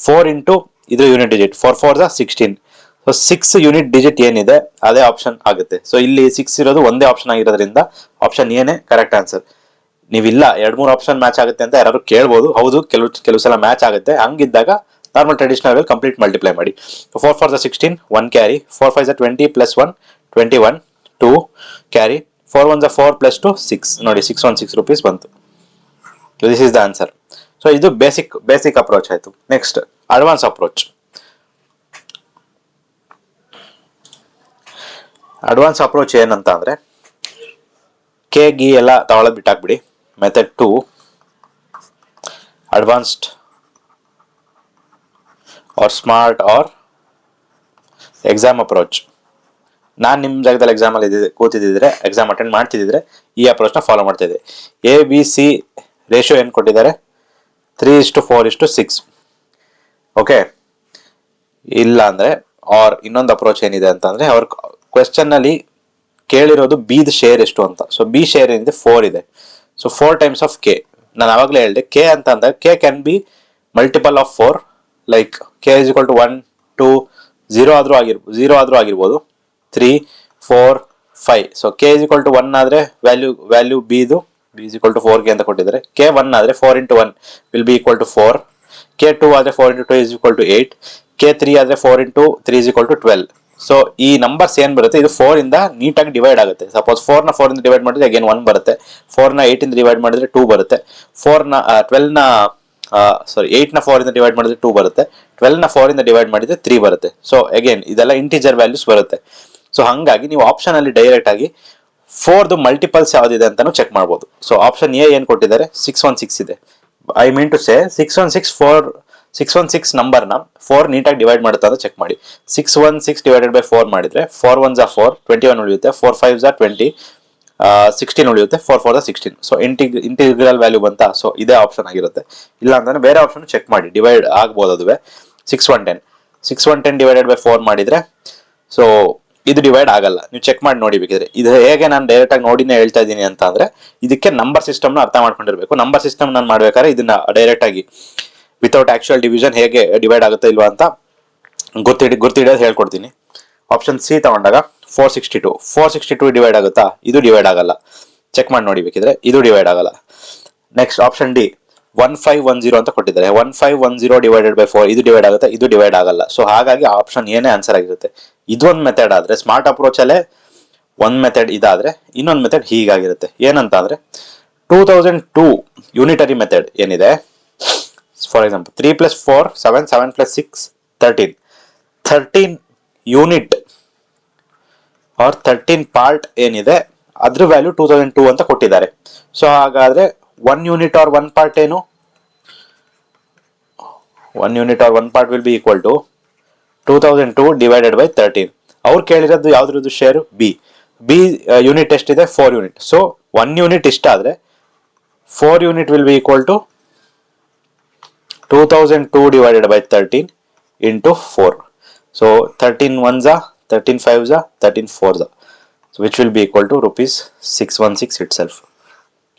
4 into ಇದು unit digit, 4 4s are 16. So 6 unit digit ಏನಿದೆ ಅದೇ ಆಪ್ಷನ್ ಆಗುತ್ತೆ. ಸೊ ಇಲ್ಲಿ 6 ಇರೋದು ಒಂದೇ ಆಪ್ಷನ್ ಆಗಿರೋದ್ರಿಂದ ಆಪ್ಷನ್ ಏನೇ ಕರೆಕ್ಟ್ ಆನ್ಸರ್. ನೀವಿಲ್ಲ 2-3 ಆಪ್ಷನ್ ಮ್ಯಾಚ್ ಆಗುತ್ತೆ ಅಂತ ಯಾರು ಕೇಳ್ಬೋದು. ಹೌದು, ಕೆಲವು ಸಲ ಮ್ಯಾಚ್ ಆಗುತ್ತೆ. ಹಂಗಿದ್ದಾಗ normal traditional well complete multiply ಮಾಡಿ. 4 4s are 16, 1 carry, 4 5s are 20 plus 1 21, 2 carry, 4 1s are 4 plus 2 6. ನೋಡಿ 616 rupees ಬಂತು. This is the answer. So ಇದು ಬೇಸಿಕ್ ಅಪ್ರೋಚ್ ಆಯ್ತು. Next advance approach. Advance approach ಏನಂತ ಅಂದ್ರೆ ಕೆ ಗಿ ಎಲ್ಲ ತಗೊಳ್ಳೋದು ಬಿಟ್ಟಾಕ್ಬಿಡಿ. Method 2 advanced or smart or exam approach. ನಾನು ನಿಮ್ಮ ಜಾಗದಲ್ಲಿ ಎಕ್ಸಾಮಲ್ಲಿ ಕೂತಿದ್ದಿದ್ರೆ, ಎಕ್ಸಾಮ್ ಅಟೆಂಡ್ ಮಾಡ್ತಿದ್ದಿದ್ರೆ ಈ ಅಪ್ರೋಚ್ನ ಫಾಲೋ ಮಾಡ್ತಾ ಇದ್ದೆ. ABC ರೇಷಿಯೋ ಏನು ಕೊಟ್ಟಿದ್ದಾರೆ, 3:4:6. ಓಕೆ, ಇಲ್ಲ ಅಂದ್ರೆ ಆರ್ ಇನ್ನೊಂದು ಅಪ್ರೋಚ್ ಏನಿದೆ ಅಂತಂದ್ರೆ ಅವ್ರ ಕ್ವೆಶ್ಚನ್ ಅಲ್ಲಿ ಕೇಳಿರೋದು B ದ ಶೇರ್ ಎಷ್ಟು ಅಂತ. ಸೊ B ಶೇರ್ ಏನಿದೆ 4 ಇದೆ. So 4 times of K. ನಾನು ಆವಾಗಲೇ ಹೇಳಿದೆ K ಅಂತ ಅಂದ್ರೆ K can be multiple of 4, like K is equal to 1 2 0 ಆದ್ರೂ ಆಗಿರ್ಬೋದು, 3 4 5. So K is equal to 1 ಆದ್ರೆ ವ್ಯಾಲ್ಯೂ B ದು B is equal to 4K ಅಂತ ಕೊಟ್ಟಿದ್ದಾರೆ. K 1 ಆದ್ರೆ 4 into 1 will be equal to 4. K 2 ಆದ್ರೆ 4 into 2 is equal to 8. K 3 ಆದ್ರೆ 4 into 3 is equal to 12. So ಈ ನಂಬರ್ಸ್ ಏನ್ ಬರುತ್ತೆ, ಇದು 4 ಇಂದ ನೀಟಾಗಿ ಡಿವೈಡ್ ಆಗುತ್ತೆ. ಸಪೋಸ್ 4 ನ 4 ಇಂದ ಡಿವೈಡ್ ಮಾಡಿದ್ರೆ ಅಗೇನ್ 1 ಬರುತ್ತೆ, 4 ನ 8 ಇಂದ ಡಿವೈಡ್ ಮಾಡಿದ್ರೆ 2 ಬರುತ್ತೆ, 8 ನ 4 ಇಂದ ಡಿವೈಡ್ ಮಾಡಿದ್ರೆ 2 ಬರುತ್ತೆ, 12 ನ 4 ಇಂದ ಡಿವೈಡ್ ಮಾಡಿದ್ರೆ 3 ಬರುತ್ತೆ. ಸೊ ಅಗೇನ್ ಇದೆಲ್ಲ ಇಂಟಿಜರ್ ವ್ಯಾಲ್ಯೂಸ್ ಬರುತ್ತೆ. ಸೊ ಹಂಗಾಗಿ ನೀವು ಆಪ್ಷನ್ ಅಲ್ಲಿ ಡೈರೆಕ್ಟ್ ಆಗಿ 4ದು ಮಲ್ಟಿಪಲ್ಸ್ ಯಾವ್ದಿದೆ ಅಂತಾನು ಚೆಕ್ ಮಾಡ್ಬೋದು. ಸೊ ಆಪ್ಷನ್ ಎ ಏನ್ ಕೊಟ್ಟಿದ್ದಾರೆ 616 ಇದೆ. ಐ ಮೀನ್ ಟು ಸೇ 616 ನಂಬರ್ನ 4 ನೀಟಾಗಿ ಡಿವೈಡ್ ಮಾಡುತ್ತೆ ಅಂತ ಚೆಕ್ ಮಾಡಿ. 616 ಡಿವೈಡೆಡ್ ಬೈ 4 ಮಾಡಿದ್ರೆ 4 1 4 21 ಉಳಿಯುತ್ತೆ, 4 5 20 16 ಉಳಿಯುತ್ತೆ, 4 4 16. ಸೊ ಇಂಟಿಗ್ರಲ್ ವ್ಯಾಲ್ಯೂ ಬಂತ. ಸೊ ಇದೇ ಆಪ್ಷನ್ ಆಗಿರುತ್ತೆ. ಇಲ್ಲ ಅಂತಂದ್ರೆ ಬೇರೆ ಆಪ್ಷನ್ ಚೆಕ್ ಮಾಡಿ, ಡಿವೈಡ್ ಆಗ್ಬೋದು. ಅದುವೆ 6 1 10 ಡಿವೈಡೆಡ್ ಬೈ 4 ಮಾಡಿದ್ರೆ ಸೊ ಇದು ಡಿವೈಡ್ ಆಗಲ್ಲ. ನೀವು ಚೆಕ್ ಮಾಡಿ ನೋಡಿ ಬೇಕಿದ್ರೆ. ಇದು ಹೇಗೆ ನಾನು ಡೈರೆಕ್ಟ್ ಆಗಿ ನೋಡಿನೇ ಹೇಳ್ತಾ ಇದ್ದೀನಿ ಅಂತ ಅಂದ್ರೆ ಇದಕ್ಕೆ ನಂಬರ್ ಸಿಸ್ಟಮ್ ನ ಅರ್ಥ ಮಾಡ್ಕೊಂಡಿರ್ಬೇಕು. ನಂಬರ್ ಸಿಸ್ಟಮ್ ನಾನು ಮಾಡ್ಬೇಕಾದ್ರೆ ಇದನ್ನ ಡೈರೆಕ್ಟ್ ಆಗಿ ವಿತೌಟ್ ಆಕ್ಚುಯಲ್ ಡಿವಿಷನ್ ಹೇಗೆ ಡಿವೈಡ್ ಆಗುತ್ತೆ ಇಲ್ವಾ ಅಂತ ಗುರ್ತಿಡೋದು ಹೇಳ್ಕೊಡ್ತೀನಿ. ಆಪ್ಷನ್ ಸಿ ತಗೊಂಡಾಗ 462 ಡಿವೈಡ್ ಆಗುತ್ತಾ? ಇದು ಡಿವೈಡ್ ಆಗಲ್ಲ. ಚೆಕ್ ಮಾಡಿ ನೋಡಿ ಬೇಕಿದ್ರೆ, ಇದು ಡಿವೈಡ್ ಆಗಲ್ಲ. ನೆಕ್ಸ್ಟ್ ಆಪ್ಷನ್ ಡಿ 1510 ಅಂತ ಕೊಟ್ಟಿದ್ದಾರೆ. 1510 ಡಿವೈಡೆಡ್ ಬೈ 4 ಇದು ಡಿವೈಡ್ ಆಗುತ್ತೆ, ಇದು ಡಿವೈಡ್ ಆಗಲ್ಲ. ಸೊ ಹಾಗಾಗಿ ಆಪ್ಷನ್ ಏನೇ ಆನ್ಸರ್ ಆಗಿರುತ್ತೆ. ಇದೊಂದು ಮೆಥಡ್ ಆದ್ರೆ ಸ್ಮಾರ್ಟ್ ಅಪ್ರೋಚ್ ಅಲ್ಲೇ ಒಂದ್ ಮೆಥಡ್ ಇದಾದ್ರೆ ಇನ್ನೊಂದು ಮೆಥಡ್ ಹೀಗಾಗಿರುತ್ತೆ. ಏನಂತ ಅಂದ್ರೆ 2002 ಯೂನಿಟರಿ ಮೆಥಡ್ ಏನಿದೆ, for example 3 + 4 7 7 + 6 13 unit or 13 part ಏನಿದೆ ಅದ್ರ ವ್ಯಾಲ್ಯೂ 2002 ಅಂತ ಕೊಟ್ಟಿದ್ದಾರೆ. ಸೊ ಹಾಗಾದ್ರೆ 1 ಯೂನಿಟ್ ಆರ್ 1 ಪಾರ್ಟ್ ಏನು? 1 unit or 1 part will be equal to 2002 divided by 13. ಅವ್ರು ಕೇಳಿರೋದು ಯಾವ್ದ್ರದ್ದು ಶೇರು? ಬಿ ಯೂನಿಟ್ ಎಷ್ಟಿದೆ? 4 ಯೂನಿಟ್. ಸೊ 1 ಯೂನಿಟ್ ಇಷ್ಟ ಆದ್ರೆ 4 unit will be equal to 2002 divided by 13 into 4. So 13 1s 13 5s 13 4s, which will be equal to ₹616 itself.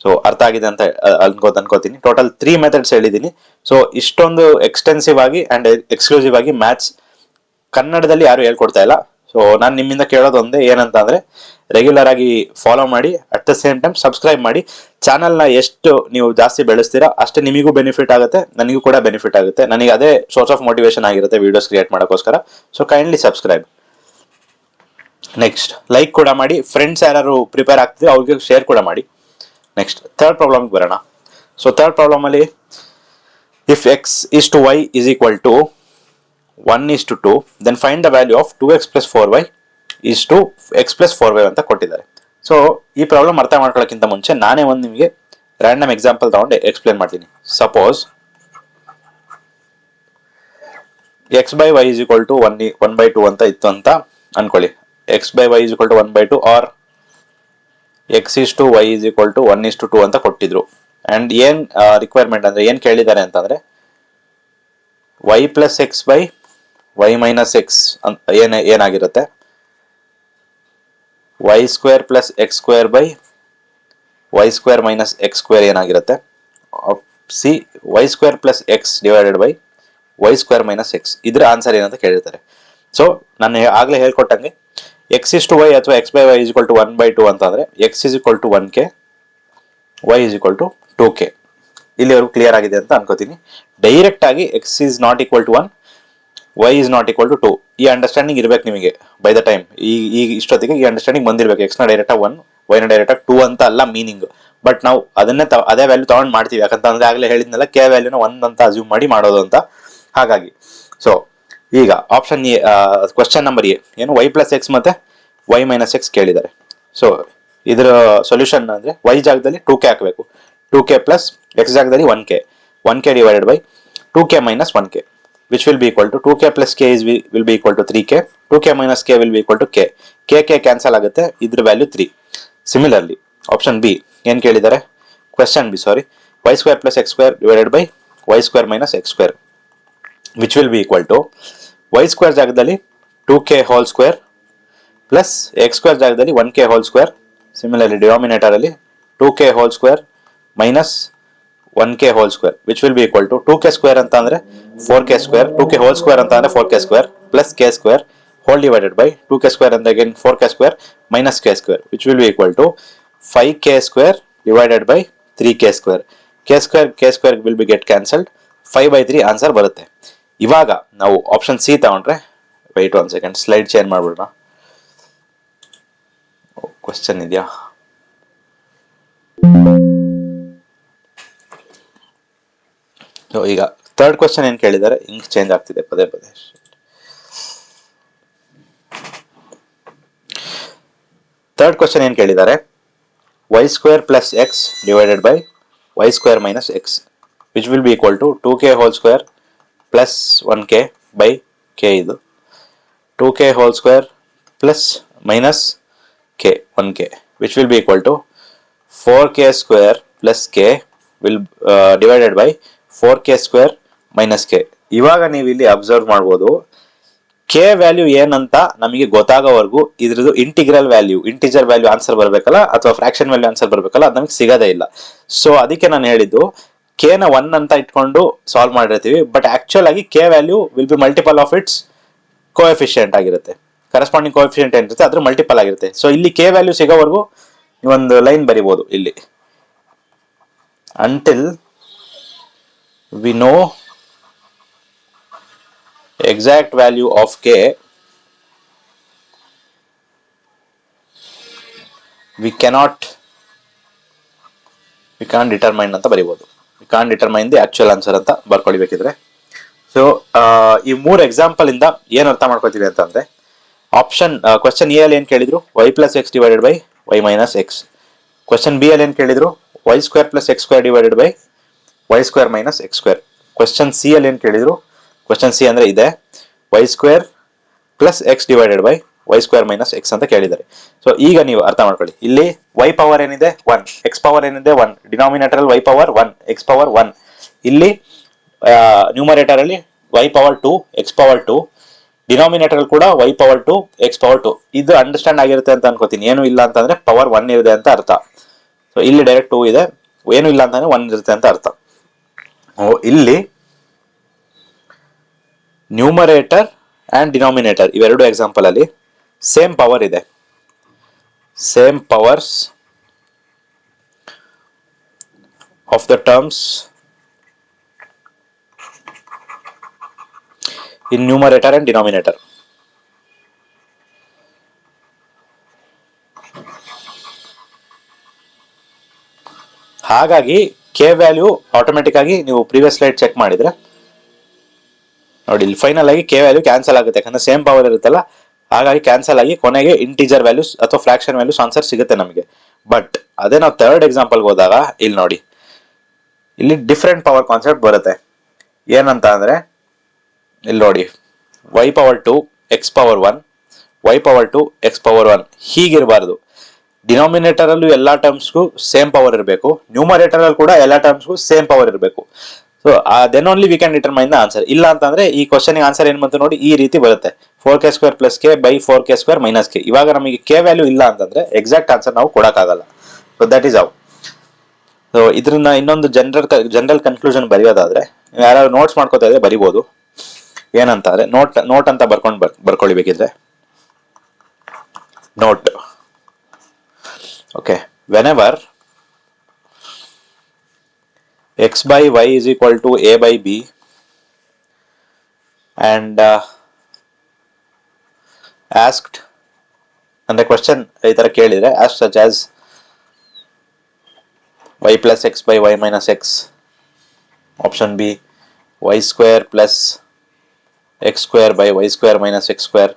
So ಅರ್ಥ ಆಗಿದೆ ಅಂತ ಅನ್ಕೋತೀನಿ. ಟೋಟಲ್ 3 ಮೆಥಡ್ಸ್ ಹೇಳಿದ್ದೀನಿ. ಸೊ ಇಷ್ಟೊಂದು ಎಕ್ಸ್ಟೆನ್ಸಿವ್ ಆಗಿ ಅಂಡ್ ಎಕ್ಸ್ಕ್ಲೂಸಿವ್ ಆಗಿ ಮ್ಯಾಥ್ಸ್ ಕನ್ನಡದಲ್ಲಿ ಯಾರು ಹೇಳ್ಕೊಡ್ತಾ ಇಲ್ಲ. ಸೊ ನಾನು ನಿಮ್ಮಿಂದ ಕೇಳೋದು ಒಂದೇ, ಏನಂತ ಅಂದ್ರೆ ರೆಗ್ಯುಲರ್ ಆಗಿ ಫಾಲೋ ಮಾಡಿ, at the same time subscribe ಮಾಡಿ. ಚಾನಲ್ನ ಎಷ್ಟು ನೀವು ಜಾಸ್ತಿ ಬೆಳೆಸ್ತೀರಾ ಅಷ್ಟೇ ನಿಮಗೂ ಬೆನಿಫಿಟ್ ಆಗುತ್ತೆ, ನನಗೂ ಕೂಡ ಬೆನಿಫಿಟ್ ಆಗುತ್ತೆ. ನನಗೆ ಅದೇ ಸೋರ್ಸ್ ಆಫ್ ಮೋಟಿವೇಶನ್ ಆಗಿರುತ್ತೆ ವಿಡಿಯೋಸ್ ಕ್ರಿಯೇಟ್ ಮಾಡೋಕ್ಕೋಸ್ಕರ. So kindly subscribe. Next like ಕೂಡ ಮಾಡಿ. ಫ್ರೆಂಡ್ಸ್ ಯಾರು ಪ್ರಿಪೇರ್ ಆಗ್ತಿದ್ರೆ ಅವ್ರಿಗೆ ಶೇರ್ ಕೂಡ ಮಾಡಿ. ನೆಕ್ಸ್ಟ್ ಥರ್ಡ್ ಪ್ರಾಬ್ಲಮ್ ಬರೋಣ. ಸೊ ಥರ್ಡ್ ಪ್ರಾಬ್ಲಮ್ ಅಲ್ಲಿ if x is to y is equal to 1 is to 2, then find the value of 2x plus 4y is to x plus 4y ಅಂತ ಕೊಟ್ಟಿದ್ದಾರೆ. So ಈ problem ಅರ್ಥ ಮಾಡ್ಕೊಳ್ಳೋಕ್ಕಿಂತ ಮುಂಚೆ ನಾನೇ ಒಂದು ನಿಮಗೆ ರ್ಯಾಂಡಮ್ ಎಕ್ಸಾಂಪಲ್ ತಗೊಂಡು ಎಕ್ಸ್ಪ್ಲೇನ್ ಮಾಡ್ತೀನಿ. Suppose x by y is equal to 1/2 ಅಂತ ಇತ್ತು ಅಂತ ಅನ್ಕೊಳ್ಳಿ. x by y is equal to 1/2 or x is to y is equal to 1 is to 2 ಅಂತ ಕೊಟ್ಟಿದ್ರು. ಅಂಡ್ ಏನ್ ರಿಕ್ವೈರ್ಮೆಂಟ್ ಅಂದ್ರೆ ಏನ್ ಕೇಳಿದ್ದಾರೆ ಅಂತಂದ್ರೆ y plus x by y minus x ಏನಾಗಿರುತ್ತೆ, y square plus x square by y square minus x square ಏನಾಗಿರುತ್ತೆ, C y square plus x divided by y square minus x. ಇದ್ರ answer ಏನಂತ ಕೇಳಿರ್ತಾರೆ. So ನಾನು ಆಗ್ಲೇ ಹೇಳ್ಕೊಟ್ಟಂಗೆ x is to y ಅಥವಾ x by y is equal to 1/2 ಅಂತಂದ್ರೆ x is equal to 1k, y is equal to 2k. ಇಲ್ಲಿವರೆಗೂ clear ಆಗಿದೆ ಅಂತ ಅನ್ಕೋತೀನಿ. ಡೈರೆಕ್ಟ್ ಆಗಿ x is not equal to 1, y is not equal to 2 ಈ understanding ಇರ್ಬೇಕು ನಿಮಗೆ ಬೈ ದ ಟೈಮ್. ಈ ಇಷ್ಟೊತ್ತಿಗೆ ಈ ಅಂಡರ್ಸ್ಟ್ಯಾಂಡಿಂಗ್ ಬಂದಿರ್ಬೇಕು. x ನ ಡೈರೆಕ್ಟ್ 1, y ನ ಡೈರೆಕ್ಟ್ 2 ಅಂತ ಅಲ್ಲ ಮೀನಿಂಗ್. ಬಟ್ ನಾವು ಅದನ್ನೇ ಅದೇ ವ್ಯಾಲ್ಯೂ ತಗೊಂಡ್ ಮಾಡ್ತೀವಿ. ಯಾಕಂತಂದ್ರೆ ಆಗ್ಲೇ ಹೇಳಿದ್ನಲ್ಲ k ವ್ಯಾಲ್ಯೂನ 1 ಅಂತ ಅಸ್ಯೂಮ್ ಮಾಡಿ ಮಾಡೋದು ಅಂತ. ಹಾಗಾಗಿ ಸೊ ಈಗ option A, question number A ಏನು y plus x ಮತ್ತೆ y minus x ಕೇಳಿದ್ದಾರೆ. ಸೊ ಇದರ ಸೊಲ್ಯೂಷನ್ ಅಂದ್ರೆ y ಜಾಗದಲ್ಲಿ 2k ಹಾಕಬೇಕು, 2k plus x ಜಾಗದಲ್ಲಿ 1k divided by 2k minus 1k, which will be equal to 2k plus k will be equal to 3k, 2k minus k will be equal to k cancel ಆಗುತ್ತೆ, ಇದ್ರ value 3. Similarly option B ಏನ್ ಕೇಳಿದ್ದಾರೆ, question B sorry, y square plus x square divided by y square minus x square, which will be equal to y square ಜಾಗದಲ್ಲಿ 2k whole square plus x square ಜಾಗದಲ್ಲಿ 1k whole square. Similarly denominator ಅಲ್ಲಿ 2k whole square minus 1k whole square, which will be equal to 2k square ಅಂತ ಅಂದ್ರೆ 4k square, 2k whole square ಅಂತ ಅಂದ್ರೆ 4k square plus k square whole divided by 2k square and again 4k square minus k square, which will be equal to 5k square divided by 3k square. k square will be get cancelled, 5/3 answer ಬರುತ್ತೆ. ಇವಾಗ ನಾವು option C ತಗೊಂಡ್ರೆ, wait 1 second slide change ಮಾಡ್ಬಿಡೋಣ. Question ಇದೆಯಾ? ಈಗ third question ಏನ್ ಕೇಳಿದ್ದಾರೆ, ink change ಆಗ್ತಿದೆ ಪದೇ ಪದೇ. ಥರ್ಡ್ ಕ್ವಶನ್ ಏನು ಕೇಳಿದ್ದಾರೆ, y² + x divided by y² - x which will be equal to 2k² plus 1k by k. ಇದು 2k² plus minus k 1k which will be equal to 4k² plus k will divided by 4k² - k. ಇವಾಗ ನೀವು ಇಲ್ಲಿ observe ಮಾಡ್ಬೋದು, K value ಏನಂತ ನಮಗೆ ಗೊತ್ತಾಗೋವರೆಗೂ ಇದ್ರದ್ದು integer value answer ಬರಬೇಕಲ್ಲ ಅಥವಾ ಫ್ರಾಕ್ಷನ್ ವ್ಯಾಲ್ಯೂ ಆನ್ಸರ್ ಬರಬೇಕಲ್ಲ, ಅದು ನಮಗೆ ಸಿಗೋದೇ ಇಲ್ಲ. ಸೊ ಅದಕ್ಕೆ ನಾನು ಹೇಳಿದ್ದು ಕೆನ 1 ಅಂತ ಇಟ್ಕೊಂಡು ಸಾಲ್ವ್ ಮಾಡಿರ್ತೀವಿ, ಬಟ್ ಆಕ್ಚುಲ್ ಆಗಿ K value will be multiple of it's coefficient ಆಗಿರುತ್ತೆ, ಕರೆಸ್ಪಾಂಡಿಂಗ್ ಕೋಎಫಿಷಿಯಂಟ್ ಏನಿರುತ್ತೆ ಅದ್ರ ಮಲ್ಟಿಪಲ್ ಆಗಿರುತ್ತೆ. ಸೊ ಇಲ್ಲಿ ಕೆ ವ್ಯಾಲ್ಯೂ ಸಿಗೋವರೆಗೂ ಒಂದು ಲೈನ್ ಬರಿಬಹುದು ಇಲ್ಲಿ, until we know exact value of k we can't determine ಅಂತ ಬರೀಬಹುದು. we can't determine the actual answer ಅಂತ ಬರ್ಕೊಳ್ಬೇಕಿದ್ರೆ. So ಈ 3 ಎಕ್ಸಾಂಪಲ್ ಇಂದ ಏನ್ ಅರ್ಥ ಮಾಡ್ಕೊತೀವಿ ಅಂತಂದ್ರೆ, ಆಪ್ಷನ್ ಕ್ವಶನ್ ಎ ಅಲ್ಲಿ ಏನ್ ಕೇಳಿದ್ರು y + x divided by y - x. Question B ಅಲ್ಲಿ ಏನ್ ಕೇಳಿದ್ರು y² + x² divided by y² - x². Question C ಅಲ್ಲಿ ಏನ್ ಕೇಳಿದ್ರು, ಕ್ವಶನ್ ಸಿ ಅಂದ್ರೆ ಇದೆ y² + x divided by y² - x ಅಂತ ಕೇಳಿದ್ದಾರೆ. ಸೊ ಈಗ ನೀವು ಅರ್ಥ ಮಾಡ್ಕೊಳ್ಳಿ, ಇಲ್ಲಿ y ಪವರ್ ಏನಿದೆ 1, x ಪವರ್ ಏನಿದೆ 1, ಡಿನಾಮಿನೇಟರ್ ಅಲ್ಲಿ y ಪವರ್ 1, x ಪವರ್ 1, ಇಲ್ಲಿ ನ್ಯೂಮರೇಟರ್ ಅಲ್ಲಿ y power 2, x power 2, denominator ಅಲ್ಲಿ ಕೂಡ y ಪವರ್ 2, x ಪವರ್ 2. ಇದು ಅಂಡರ್ಸ್ಟ್ಯಾಂಡ್ ಆಗಿರುತ್ತೆ ಅಂತ ಅನ್ಕೋತೀನಿ. ಏನು ಇಲ್ಲ ಅಂತಂದ್ರೆ ಪವರ್ 1 ಇದೆ ಅಂತ ಅರ್ಥ. ಸೊ ಇಲ್ಲಿ ಡೈರೆಕ್ಟ್ 2 ಇದೆ, ಏನು ಇಲ್ಲ ಅಂತಂದ್ರೆ 1 ಇರುತ್ತೆ ಅಂತ ಅರ್ಥ. ಇಲ್ಲಿ ನ್ಯೂಮರೇಟರ್ ಅಂಡ್ ಡಿನಾಮಿನೇಟರ್ ಇವೆರಡು ಎಕ್ಸಾಂಪಲ್ ಅಲ್ಲಿ ಸೇಮ್ ಪವರ್ ಇದೆ, same powers of the terms in numerator and denominator. ಹಾಗಾಗಿ ಕೆ ವ್ಯಾಲ್ಯೂ ಆಟೋಮೆಟಿಕ್ ಆಗಿ ನೀವು ಪ್ರೀವಿಯಸ್ ಸ್ಲೈಡ್ ಚೆಕ್ ಮಾಡಿದ್ರೆ ನೋಡಿ, ಇಲ್ಲಿ ಫೈನಲ್ ಆಗಿ ಕೆ ವ್ಯಾಲ್ಯೂ ಕ್ಯಾನ್ಸಲ್ ಆಗುತ್ತೆ, ಯಾಕಂದ್ರೆ ಸೇಮ್ ಪವರ್ ಇರುತ್ತಲ್ಲ, ಹಾಗಾಗಿ ಕ್ಯಾನ್ಸಲ್ ಆಗಿ ಕೊನೆಗೆ ಇಂಟಿಜರ್ ವ್ಯಾಲ್ಯೂಸ್ ಅಥವಾ ಫ್ರಾಕ್ಷನ್ ವ್ಯಾಲ್ಯೂಸ್ ಆನ್ಸರ್ ಸಿಗುತ್ತೆ ನಮಗೆ. ಬಟ್ ಅದೇ ನಾವು ಥರ್ಡ್ ಎಕ್ಸಾಂಪಲ್ಗೆ ಹೋದಾಗ ಇಲ್ಲಿ ನೋಡಿ, ಇಲ್ಲಿ ಡಿಫ್ರೆಂಟ್ ಪವರ್ ಕಾನ್ಸೆಪ್ಟ್ ಬರುತ್ತೆ. ಏನಂತ ಅಂದ್ರೆ ಇಲ್ಲಿ ನೋಡಿ, y power 2, x power 1, y power 2, x power 1 ಹೀಗಿರಬಾರ್ದು. ಡಿನಾಮಿನೇಟರ್ ಅಲ್ಲೂ ಎಲ್ಲಾ ಟರ್ಮ್ಸ್ಗೂ ಸೇಮ್ ಪವರ್ ಇರಬೇಕು, ನ್ಯೂಮರೇಟರ್ ಅಲ್ಲಿ ಕೂಡ ಎಲ್ಲಾ ಟರ್ಮ್ಸ್ಗೂ ಸೇಮ್ ಪವರ್ ಇರಬೇಕು. So then only we can determine the answer. ಇಲ್ಲ ಅಂತಂದ್ರೆ ಈ ಕ್ವಶನ್ ಆನ್ಸರ್ ಏನ್ ಬಂತು ನೋಡಿ, ಈ ರೀತಿ ಬರುತ್ತೆ 4k² + k by 4k² - k. ಇವಾಗ ನಮಗೆ ಕೆ ವ್ಯಾಲ್ಯೂ ಇಲ್ಲ ಅಂತಂದ್ರೆ ಎಕ್ಸಾಕ್ಟ್ ಆನ್ಸರ್ ನಾವು ಕೊಡಕ್ಕಾಗಲ್ಲ. So that is how. So ಇದ್ರಿಂದ ಇನ್ನೊಂದು ಜನರಲ್ ಕನ್ಕ್ಲೂಷನ್ ಬರೆಯೋದಾದ್ರೆ, ಯಾರು ನೋಟ್ಸ್ ಮಾಡ್ಕೋತಾ ಇದ್ರೆ ಬರಿಬಹುದು. ಏನಂತಾರೆ, ನೋಟ್ ಅಂತ ಬರ್ಕೊಳ್ಳಿಬೇಕಿದ್ರೆ note. Okay, whenever x by y is equal to a by b and asked ಅಂದ್ರೆ ಕ್ವಶನ್ ಈ ತರ ಕೇಳಿದ್ರೆ asked such as y plus x by y minus x, option b y² plus x² by y² minus x²,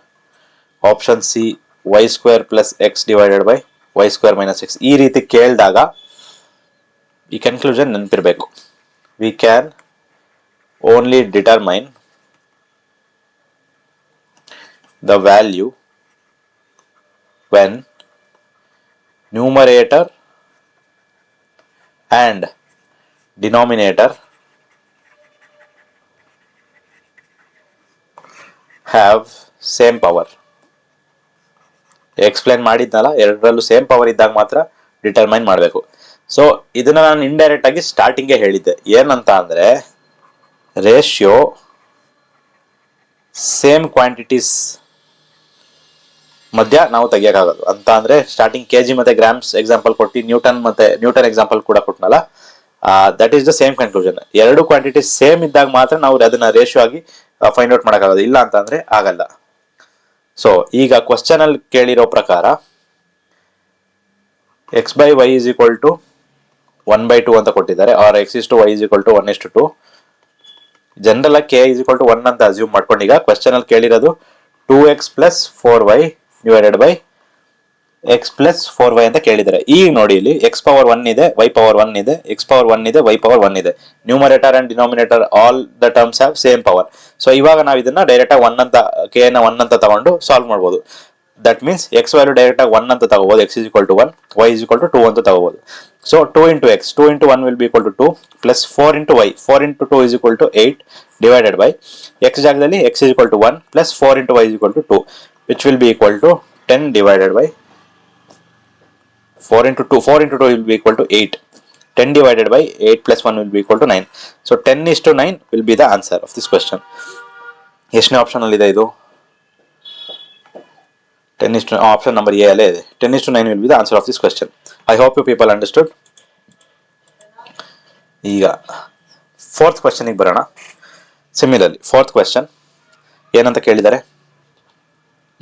option c y² plus x divided by y² minus x. ಈ ರೀತಿ ಕೇಳಿದಾಗ ಈ conclusion ನೆನಪಿರಬೇಕು, we can only determine the value when numerator and denominator have same power. Explain ಮಾಡಿದ್ನಲ್ಲ, ಎರಡರಲ್ಲೂ same power ಇದ್ದಾಗ ಮಾತ್ರ determine ಮಾಡಬೇಕು. So ಇದನ್ನ ನಾನು ಇಂಡೈರೆಕ್ಟ್ ಆಗಿ ಸ್ಟಾರ್ಟಿಂಗ್ಗೆ ಹೇಳಿದ್ದೆ. ಏನಂತ ಅಂದ್ರೆ, ರೇಷಿಯೋ ಸೇಮ್ ಕ್ವಾಂಟಿಟೀಸ್ ಮಧ್ಯ ನಾವು ತೆಗಿಯಕ್ಕಾಗದು ಅಂತ ಅಂದ್ರೆ, ಸ್ಟಾರ್ಟಿಂಗ್ ಕೆಜಿ ಮತ್ತೆ ಗ್ರಾಮ್ಸ್ ಎಕ್ಸಾಂಪಲ್ ಕೊಟ್ಟು ನ್ಯೂಟನ್ ಎಕ್ಸಾಂಪಲ್ ಕೂಡ ಕೊಟ್ಟನಲ್ಲ, that is the same conclusion. ಎರಡು ಕ್ವಾಂಟಿಟೀಸ್ ಸೇಮ್ ಇದ್ದಾಗ ಮಾತ್ರ ನಾವು ಅದನ್ನ ರೇಷಿಯೋ ಆಗಿ ಫೈಂಡ್ ಔಟ್ ಮಾಡಕ್ಕಾಗೋದು, ಇಲ್ಲ ಅಂತಂದ್ರೆ ಆಗಲ್ಲ. ಸೊ ಈಗ ಕ್ವಶನ್ ಅಲ್ಲಿ ಕೇಳಿರೋ ಪ್ರಕಾರ x by y is equal to 1/2 ಅಂತ ಕೊಟ್ಟಿದ್ದಾರೆ, or x is to y is equal to 1:2. General ಆಗಿ k is equal to 1 ಅಂತ ಅಸ್ಯೂಮ್ ಮಾಡ್ಕೊಂಡು, ಈಗ ಕ್ವಶನ್ ಅಲ್ಲಿ ಕೇಳಿರೋದು 2x plus 4y divided by X plus 4y ಅಂತ ಕೇಳಿದ್ದಾರೆ. ಈಗ ನೋಡಿ ಇಲ್ಲಿ ಎಕ್ಸ್ ಪವರ್ 1 ಇದೆ, ವೈ ಪವರ್ 1 ಇದೆ, ಎಕ್ಸ್ ಪವರ್ 1 ಇದೆ, ವೈ ಪವರ್ 1 ಇದೆ. Numerator and denominator all the terms have same power. So ಇವಾಗ ನಾವು ಇದನ್ನ ಡೈರೆಕ್ಟ್ ಆಗಿ 1 ಅಂತ ಕೆ ನ 1 ಅಂತ ತಗೊಂಡು ಸಾಲ್ವ್ ಮಾಡ್ಬೋದು. That means X value direct ಆಗಿ 1 ಅಂತ ತಗೋಬಹುದು, X is equal to 1, Y is equal to 2 ಅಂತ ತಗೋಬಹುದು. So 2 into x, 2 into 1 will be equal to 2 plus 4 into y, 4 into 2 is equal to 8 divided by x ಜಾಗದಲ್ಲಿ x is equal to 1 plus 4 into y is equal to 2, which will be equal to 10 divided by 4 into 2. 4 into 2 will be equal to 8. 10 divided by 8 plus 1 will be equal to 9. So 10 is to 9 will be the answer of this question. ಎಷ್ಟನೇ option ಅಲ್ಲಿ ಇದೆ ಇದು? 10 is to option number A ಅಲ್ಲೇ ಇದೆ. 10 is to 9 will be the answer of this question. I hope you people understood. ಈಗ fourth question ಗೆ ಬರೋಣ. Similarly fourth question ಏನಂತ ಕೇಳಿದ್ದಾರೆ,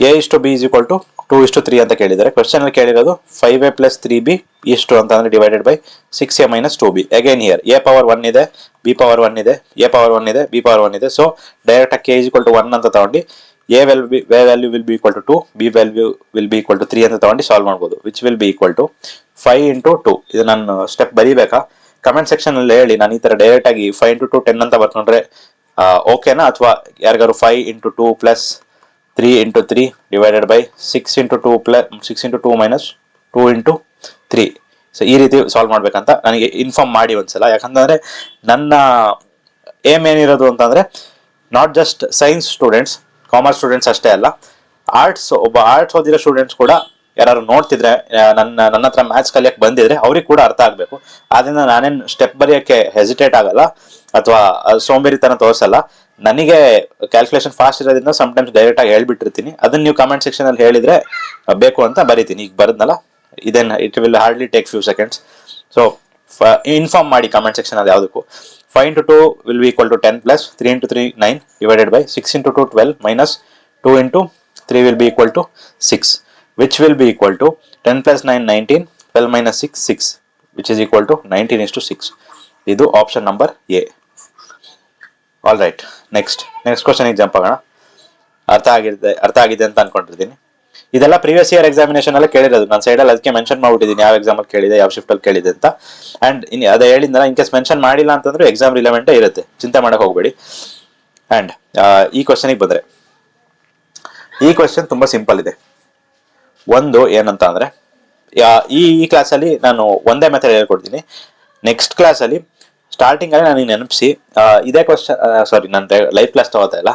a is to b is equal to 2 is to 3 ಅಂತ ಕೇಳಿದ್ದಾರೆ. Question ಅಲ್ಲಿ ಕೇಳಿರೋದು 5a plus 3b is to ಅಂತ ಅಂದ್ರೆ divided by 6a minus 2b. Again here a power 1 ಇದೆ, b ಪವರ್ 1 ಇದೆ, a ಪವರ್ 1 ಇದೆ, b ಪವರ್ 1 ಇದೆ. ಸೊ ಡೈರೆಕ್ಟ್ ಆಗಿ k is equal to 1 ಅಂತ ತಗೊಂಡು a value will be equal to 2, b value will be equal to 3 ಅಂತ ತಗೊಂಡು solve ಮಾಡ್ಬೋದು. which will be equal to 5 into 2. ಇದು ನಾನು ಸ್ಟೆಪ್ ಬರೀಬೇಕಾ? ಕಮೆಂಟ್ ಸೆಕ್ಷನ್ ಅಲ್ಲಿ ಹೇಳಿ. ನಾನು ಈ ತರ ಡೈರೆಕ್ಟ್ ಆಗಿ 5 into 2 10 ಅಂತ ಬರ್ಕೊಂಡ್ರೆ ಓಕೆನಾ? ಅಥವಾ ಯಾರಿಗಾರು 5 into 2 plus 3 into 3 divided by 6 into 2 plus 6 into 2 minus 2 into 3. So ಈ ರೀತಿ ಸಾಲ್ವ್ ಮಾಡ್ಬೇಕಂತ ನನಗೆ ಇನ್ಫಾರ್ಮ್ ಮಾಡಿ ಒಂದ್ಸಲ. ಯಾಕಂತಂದ್ರೆ ನನ್ನ ಏಮ್ ಏನಿರೋದು ಅಂತಂದ್ರೆ not just science students, commerce students ಅಷ್ಟೇ ಅಲ್ಲ, ಒಬ್ಬ ಆರ್ಟ್ಸ್ ಓದಿರೋ ಸ್ಟೂಡೆಂಟ್ಸ್ ಕೂಡ ಯಾರು ನೋಡ್ತಿದ್ರೆ ನನ್ನ ಹತ್ರ ಮ್ಯಾಥ್ಸ್ ಕಲಿಯಕ್ಕೆ ಬಂದಿದ್ರೆ ಅವ್ರಿಗೆ ಕೂಡ ಅರ್ಥ ಆಗ್ಬೇಕು. ಆದ್ರಿಂದ ನಾನೇನು ಸ್ಟೆಪ್ ಬರೆಯಕ್ಕೆ ಹೆಸಿಟೇಟ್ ಆಗಲ್ಲ ಅಥವಾ ಸೋಂಬೇರಿತನ ತೋರಿಸಲ್ಲ. ನನಗೆ ಕ್ಯಾಲ್ಕುಲೇಷನ್ ಫಾಸ್ಟ್ ಇರೋದ್ರಿಂದ ಸಮ್ಟೈಮ್ಸ್ ಡೈರೆಕ್ಟ್ ಆಗಿ ಹೇಳ್ಬಿಟ್ಟಿರ್ತೀನಿ. ಅದನ್ನ ನೀವು ಕಮೆಂಟ್ ಸೆಕ್ಷನ್ ಅಲ್ಲಿ ಹೇಳಿದ್ರೆ ಬೇಕು ಅಂತ ಬರೀತೀನಿ. ಈಗ ಬರದ್ನಲ್ಲ, ಇದನ್ನ it will hardly take few seconds. So inform ಮಾಡಿ ಕಮೆಂಟ್ ಸೆಕ್ಷನ್ ಅಲ್ಲಿ ಯಾವುದಕ್ಕೂ. 5 into 2 will be equal to 10 plus 3 into 3 9 divided by 6 into 2 12 minus 2 into 3 will be equal to 6, which will be equal to 10 plus 9 19, 12 minus 6 6, which is equal to 19 is to 6. ಇದು option number A. All right, next question jump ಆಗೋಣ. ಅರ್ಥ ಆಗಿದೆ ಅಂತ ಅನ್ಕೊಂಡಿರ್ತೀನಿ. ಇದೆಲ್ಲ previous year examination ಅಲ್ಲೇ ಕೇಳಿರೋದು. ನಾನು ಸೈಡಲ್ಲಿ ಅದಕ್ಕೆ ಮೆನ್ಷನ್ ಮಾಡ್ಬಿಟ್ಟಿದ್ದೀನಿ ಯಾವ ಎಕ್ಸಾಮ್ ಅಲ್ಲಿ ಕೇಳಿದೆ, ಯಾವ ಶಿಫ್ಟ್ ಅಲ್ಲಿ ಕೇಳಿದೆ ಅಂತ. ಅಂಡ್ ಅದೇ ಹೇಳಿದ್ನಲ್ಲ, ಇನ್ ಕೇಸ್ ಮೆನ್ಷನ್ ಮಾಡಿಲ್ಲ ಅಂತಂದ್ರೆ ಎಕ್ಸಾಮ್ ರಿಲೆವೆಂಟೇ ಇರುತ್ತೆ, ಚಿಂತೆ ಮಾಡಕ್ ಹೋಗ್ಬೇಡಿ. ಅಂಡ್ ಈ ಕ್ವಶನ್ಗೆ ಬಂದ್ರೆ, ಈ ಕ್ವಶನ್ ತುಂಬಾ ಸಿಂಪಲ್ ಇದೆ. ಒಂದು ಏನಂತ ಅಂದ್ರೆ, ಈ ಕ್ಲಾಸಲ್ಲಿ ನಾನು ಒಂದೇ ಮೆಥಡ್ ಹೇಳ್ಕೊಡ್ತೀನಿ. ನೆಕ್ಸ್ಟ್ ಕ್ಲಾಸಲ್ಲಿ ಸ್ಟಾರ್ಟಿಂಗ್ ಅಲ್ಲೇ ನನಗೆ ನೆನಪಿಸಿ ಇದೇ ಕ್ವಶನ್, ಸಾರಿ ನಾನು ಲೈವ್ ಕ್ಲಾಸ್ ತಗೋತಾ ಇಲ್ಲ,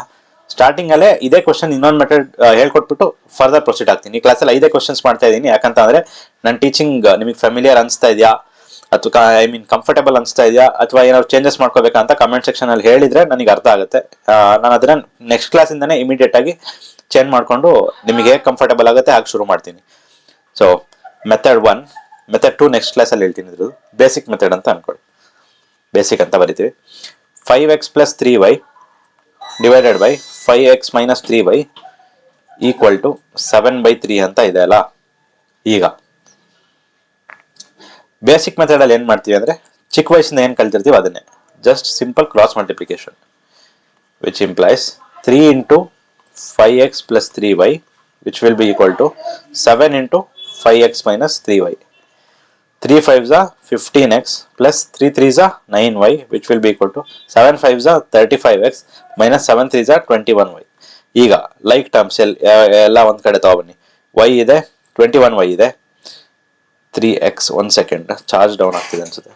ಸ್ಟಾರ್ಟಿಂಗ್ ಅಲ್ಲೇ ಇದೇ ಕ್ವಶನ್ ಇನ್ನೊಂದು ಮೆಥಡ್ ಹೇಳ್ಕೊಟ್ಬಿಟ್ಟು ಫರ್ದರ್ ಪ್ರೊಸೀಡ್ ಆಗ್ತೀನಿ. ಈ ಕ್ಲಾಸಲ್ಲಿ 5 ಕ್ವಶನ್ಸ್ ಮಾಡ್ತಾ ಇದ್ದೀನಿ. ಯಾಕಂತ ಅಂದ್ರೆ ನನ್ನ ಟೀಚಿಂಗ್ ನಿಮಗೆ ಫೆಮಿಲಿಯರ್ ಅನಿಸ್ತಾ ಇದೆಯಾ, ಅಥವಾ ಕಂಫರ್ಟೇಬಲ್ ಅನಿಸ್ತಾ ಇದೆಯಾ, ಅಥವಾ ಏನಾದ್ರು ಚೇಂಜಸ್ ಮಾಡ್ಕೋಬೇಕಂತ ಕಮೆಂಟ್ ಸೆಕ್ಷನ್ ಅಲ್ಲಿ ಹೇಳಿದ್ರೆ ನನಗೆ ಅರ್ಥ ಆಗುತ್ತೆ. ನಾನು ಅದನ್ನ ನೆಕ್ಸ್ಟ್ ಕ್ಲಾಸಿಂದಾನೇ ಇಮಿಡಿಯೇಟ್ ಆಗಿ ಚೇಂಜ್ ಮಾಡ್ಕೊಂಡು ನಿಮಗೆ ಹೇಗೆ ಕಂಫರ್ಟೇಬಲ್ ಆಗುತ್ತೆ ಹಾಗೆ ಶುರು ಮಾಡ್ತೀನಿ. ಸೊ ಮೆಥಡ್ 1, ಮೆಥಡ್ 2 ನೆಕ್ಸ್ಟ್ ಕ್ಲಾಸಲ್ಲಿ ಹೇಳ್ತೀನಿ. ಇದು ಬೇಸಿಕ್ ಮೆಥಡ್ ಅಂತ ಅನ್ಕೊಳ್ಳಿ, ಬೇಸಿಕ್ ಅಂತ ಬರಿತೀವಿ. 5x plus 3y divided by 5x minus 3y equal to 7/3 ಅಂತ ಇದೆ ಅಲ್ಲ. ಈಗ ಬೇಸಿಕ್ ಮೆಥಡ್ ಅಲ್ಲಿ ಏನ್ ಮಾಡ್ತೀವಿ ಅಂದ್ರೆ, ಚಿಕ್ಕ ವಯಸ್ಸಿಂದ ಏನ್ ಕಲ್ತಿರ್ತೀವಿ ಅದನ್ನೇ, just simple cross multiplication, which implies 3 into 5x plus 3y which will be equal to 7 into 5x minus 3y. 3 5s are 15x plus 3 3s are 9y which will be equal to 7 5s are 35x minus 7 3s are 21y. ಈಗ like terms ಎಲ್ಲ ಒಂದ್ ಕಡೆ ತಗೊಬನ್ನಿ. y ಇದೆ, 21y ಇದೆ, 3x. 1 second, charge down ಆಗ್ತಿದೆ ಅನ್ಸುತ್ತೆ.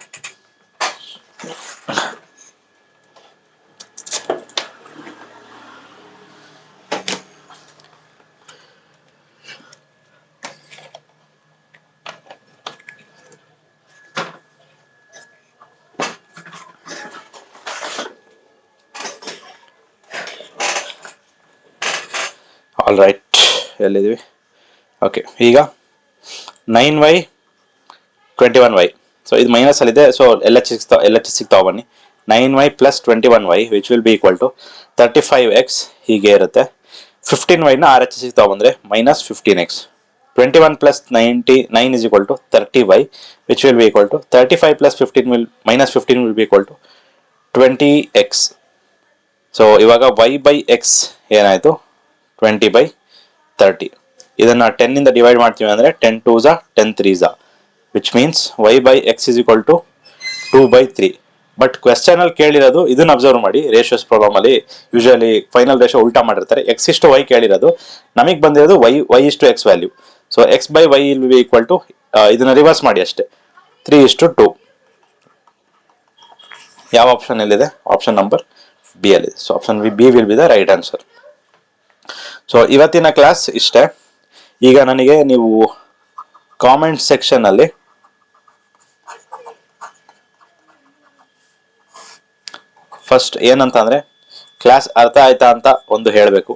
All right, ಎಲ್ಲಿದ್ದೀವಿ? Okay, ಈಗ 9y 21y. So ಇದು ಮೈನಸ್ ಅಲ್ಲಿದೆ, ಸೊ ಎಲ್ ಎಚ್ ಸಿಗ್ ತಗೊಬನ್ನಿ. 9y plus 21y which will be equal to 35x ಹೀಗೆ ಇರುತ್ತೆ. 15y ನ ಆರ್ ಎಚ್ ಸಿಗ್ ತಗೊಬಂದ್ರೆ minus 15x. 21 plus 9 is equal to 30y which will be equal to 35 plus 15 will minus 15 will be equal to 20x. So ಇವಾಗ y by x ಏನಾಯ್ತು? 20/30. ಇದನ್ನ 10 ಇಂದ divide ಮಾಡ್ತೀವಿ ಅಂದ್ರೆ 10 2s 10 3s, which means y by x is equal to 2/3. But question ಅಲ್ಲಿ ಕೇಳಿರೋದು ಇದನ್ನ observe ಮಾಡಿ, ratios problem ಅಲ್ಲಿ ಯೂಶಲಿ ಫೈನಲ್ ರೇಷಿಯೋ ಉಲ್ಟಾ ಮಾಡಿರ್ತಾರೆ. x ಇಷ್ಟು y ಕೇಳಿರೋದು, ನಮಗೆ ಬಂದಿರೋದು y ಇಷ್ಟು x value. So x by y will be equal to, ಇದನ್ನ ರಿವರ್ಸ್ ಮಾಡಿ ಅಷ್ಟೇ, 3:2. ಯಾವ ಆಪ್ಷನ್ ಎಲ್ಲಿದೆ? ಆಪ್ಷನ್ ನಂಬರ್ ಬಿ ಅಲ್ಲಿದೆ. So option B will be the right answer. So ಇವತ್ತಿನ ಕ್ಲಾಸ್ ಇಷ್ಟೇ. ಈಗ ನನಗೆ ನೀವು ಕಾಮೆಂಟ್ ಸೆಕ್ಷನ್ ಅಲ್ಲಿ ಫಸ್ಟ್ ಏನಂತ ಅಂದ್ರೆ ಕ್ಲಾಸ್ ಅರ್ಥ ಆಯ್ತಾ ಅಂತ ಒಂದು ಹೇಳಬೇಕು.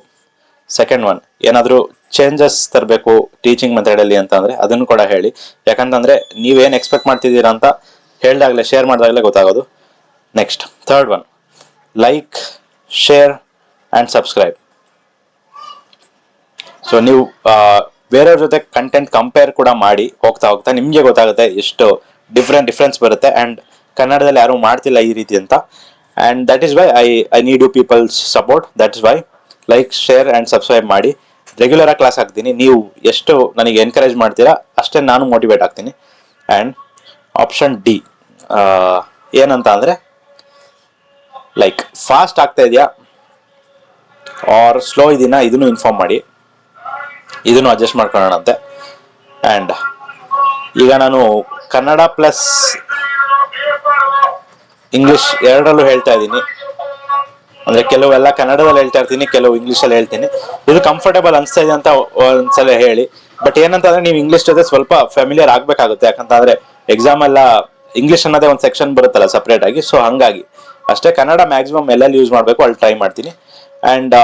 ಸೆಕೆಂಡ್ ಒನ್, ಏನಾದರೂ ಚೇಂಜಸ್ ತರಬೇಕು ಟೀಚಿಂಗ್ ಮೆಥಡ್ ಅಲ್ಲಿ ಅಂತ ಅಂದ್ರೆ ಅದನ್ನು ಕೂಡ ಹೇಳಿ. ಯಾಕಂತಂದ್ರೆ ನೀವೇನು ಎಕ್ಸ್ಪೆಕ್ಟ್ ಮಾಡ್ತಿದ್ದೀರಾ ಅಂತ ಹೇಳ್ದಾಗಲೇ, ಶೇರ್ ಮಾಡಿದಾಗಲೇ ಗೊತ್ತಾಗೋದು. Next third one, like, share and subscribe. So ನೀವು ಬೇರೆಯವ್ರ ಜೊತೆ ಕಂಟೆಂಟ್ ಕಂಪೇರ್ ಕೂಡ ಮಾಡಿ ಹೋಗ್ತಾ ಹೋಗ್ತಾ ನಿಮಗೆ ಗೊತ್ತಾಗುತ್ತೆ ಎಷ್ಟು ಡಿಫ್ರೆನ್ಸ್ ಬರುತ್ತೆ. ಆ್ಯಂಡ್ ಕನ್ನಡದಲ್ಲಿ ಯಾರು ಮಾಡ್ತಿಲ್ಲ ಈ ರೀತಿ ಅಂತ. And that is why I need you people's support. That is why like, share and subscribe ಮಾಡಿ. ರೆಗ್ಯುಲರ್ ಆಗಿ ಕ್ಲಾಸ್ ಹಾಕ್ತೀನಿ. ನೀವು ಎಷ್ಟು ನನಗೆ ಎನ್ಕರೇಜ್ ಮಾಡ್ತೀರಾ ಅಷ್ಟೇ ನಾನು ಮೋಟಿವೇಟ್ ಆಗ್ತೀನಿ. ಆ್ಯಂಡ್ ಆಪ್ಷನ್ ಡಿ ಏನಂತ ಅಂದರೆ, ಲೈಕ್ ಫಾಸ್ಟ್ ಆಗ್ತಾ ಇದೆಯಾ ಆರ್ ಸ್ಲೋ ಇದೀನಾ ಇದನ್ನು ಇನ್ಫಾರ್ಮ್ ಮಾಡಿ, ಇದನ್ನು ಅಡ್ಜಸ್ಟ್ ಮಾಡ್ಕೊಳ್ಳೋಣಂತೆ. ಆ್ಯಂಡ್ ಈಗ ನಾನು ಕನ್ನಡ ಪ್ಲಸ್ ಇಂಗ್ಲಿಷ್ ಎರಡರಲ್ಲೂ ಹೇಳ್ತಾ ಇದ್ದೀನಿ. ಅಂದರೆ ಕೆಲವೆಲ್ಲ ಕನ್ನಡದಲ್ಲಿ ಹೇಳ್ತಾ ಇರ್ತೀನಿ, ಕೆಲವು ಇಂಗ್ಲೀಷಲ್ಲಿ ಹೇಳ್ತೀನಿ. ಇದು ಕಂಫರ್ಟೇಬಲ್ ಅನಿಸ್ತಾ ಇದೆ ಅಂತ ಒಂದ್ಸಲ ಹೇಳಿ. ಬಟ್ ಏನಂತಂದ್ರೆ ನೀವು ಇಂಗ್ಲೀಷ್ ಜೊತೆ ಸ್ವಲ್ಪ ಫ್ಯಾಮಿಲಿಯರ್ ಆಗಬೇಕಾಗುತ್ತೆ. ಯಾಕಂತಂದ್ರೆ ಎಕ್ಸಾಮ್ ಎಲ್ಲ ಇಂಗ್ಲೀಷ್ ಅನ್ನೋದೇ ಒಂದು ಸೆಕ್ಷನ್ ಬರುತ್ತಲ್ಲ ಸಪ್ರೇಟ್ ಆಗಿ. ಸೊ ಹಂಗಾಗಿ ಅಷ್ಟೇ, ಕನ್ನಡ ಮ್ಯಾಕ್ಸಿಮಮ್ ಎಲ್ಲೆಲ್ಲಿ ಯೂಸ್ ಮಾಡಬೇಕು ಅಲ್ಲಿ ಟ್ರೈ ಮಾಡ್ತೀನಿ. ಆ್ಯಂಡ್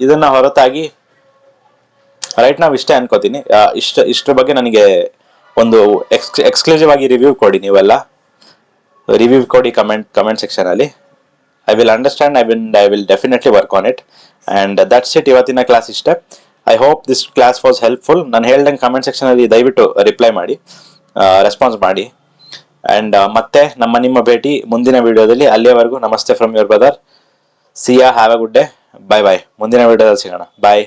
ಇದನ್ನ ಹೊರತಾಗಿ ರೈಟ್ ನಾವು ಇಷ್ಟೇ ಅನ್ಕೋತೀನಿ. ಇಷ್ಟರ ಬಗ್ಗೆ ನನಗೆ ಒಂದು ಎಕ್ಸ್ಕ್ಲೂಸಿವ್ ಆಗಿ ರಿವ್ಯೂ ಕೊಡಿ. ನೀವೆಲ್ಲ ರಿವ್ಯೂ ಕೊಡಿ ಕಮೆಂಟ್ ಸೆಕ್ಷನ್ ಅಲ್ಲಿ. I will understand. I will definitely work on it. And that's it. ಇವತ್ತಿನ ಕ್ಲಾಸ್ ಇಷ್ಟೇ. I hope this class was helpful. ನಾನು ಹೇಳ್ದಂಗೆ ಕಮೆಂಟ್ ಸೆಕ್ಷನ್ ಅಲ್ಲಿ ದಯವಿಟ್ಟು ರಿಪ್ಲೈ ಮಾಡಿ, ರೆಸ್ಪಾನ್ಸ್ ಮಾಡಿ. ಆ್ಯಂಡ್ ಮತ್ತೆ ನಿಮ್ಮ ಭೇಟಿ ಮುಂದಿನ ವಿಡಿಯೋದಲ್ಲಿ. ಅಲ್ಲಿಯವರೆಗೂ ನಮಸ್ತೆ from your brother. See ya, have a good day. Bye bye. ಮುಂದಿನ ವಿಡಿಯೋದಲ್ಲಿ ಸಿಗೋಣ. ಬಾಯ್.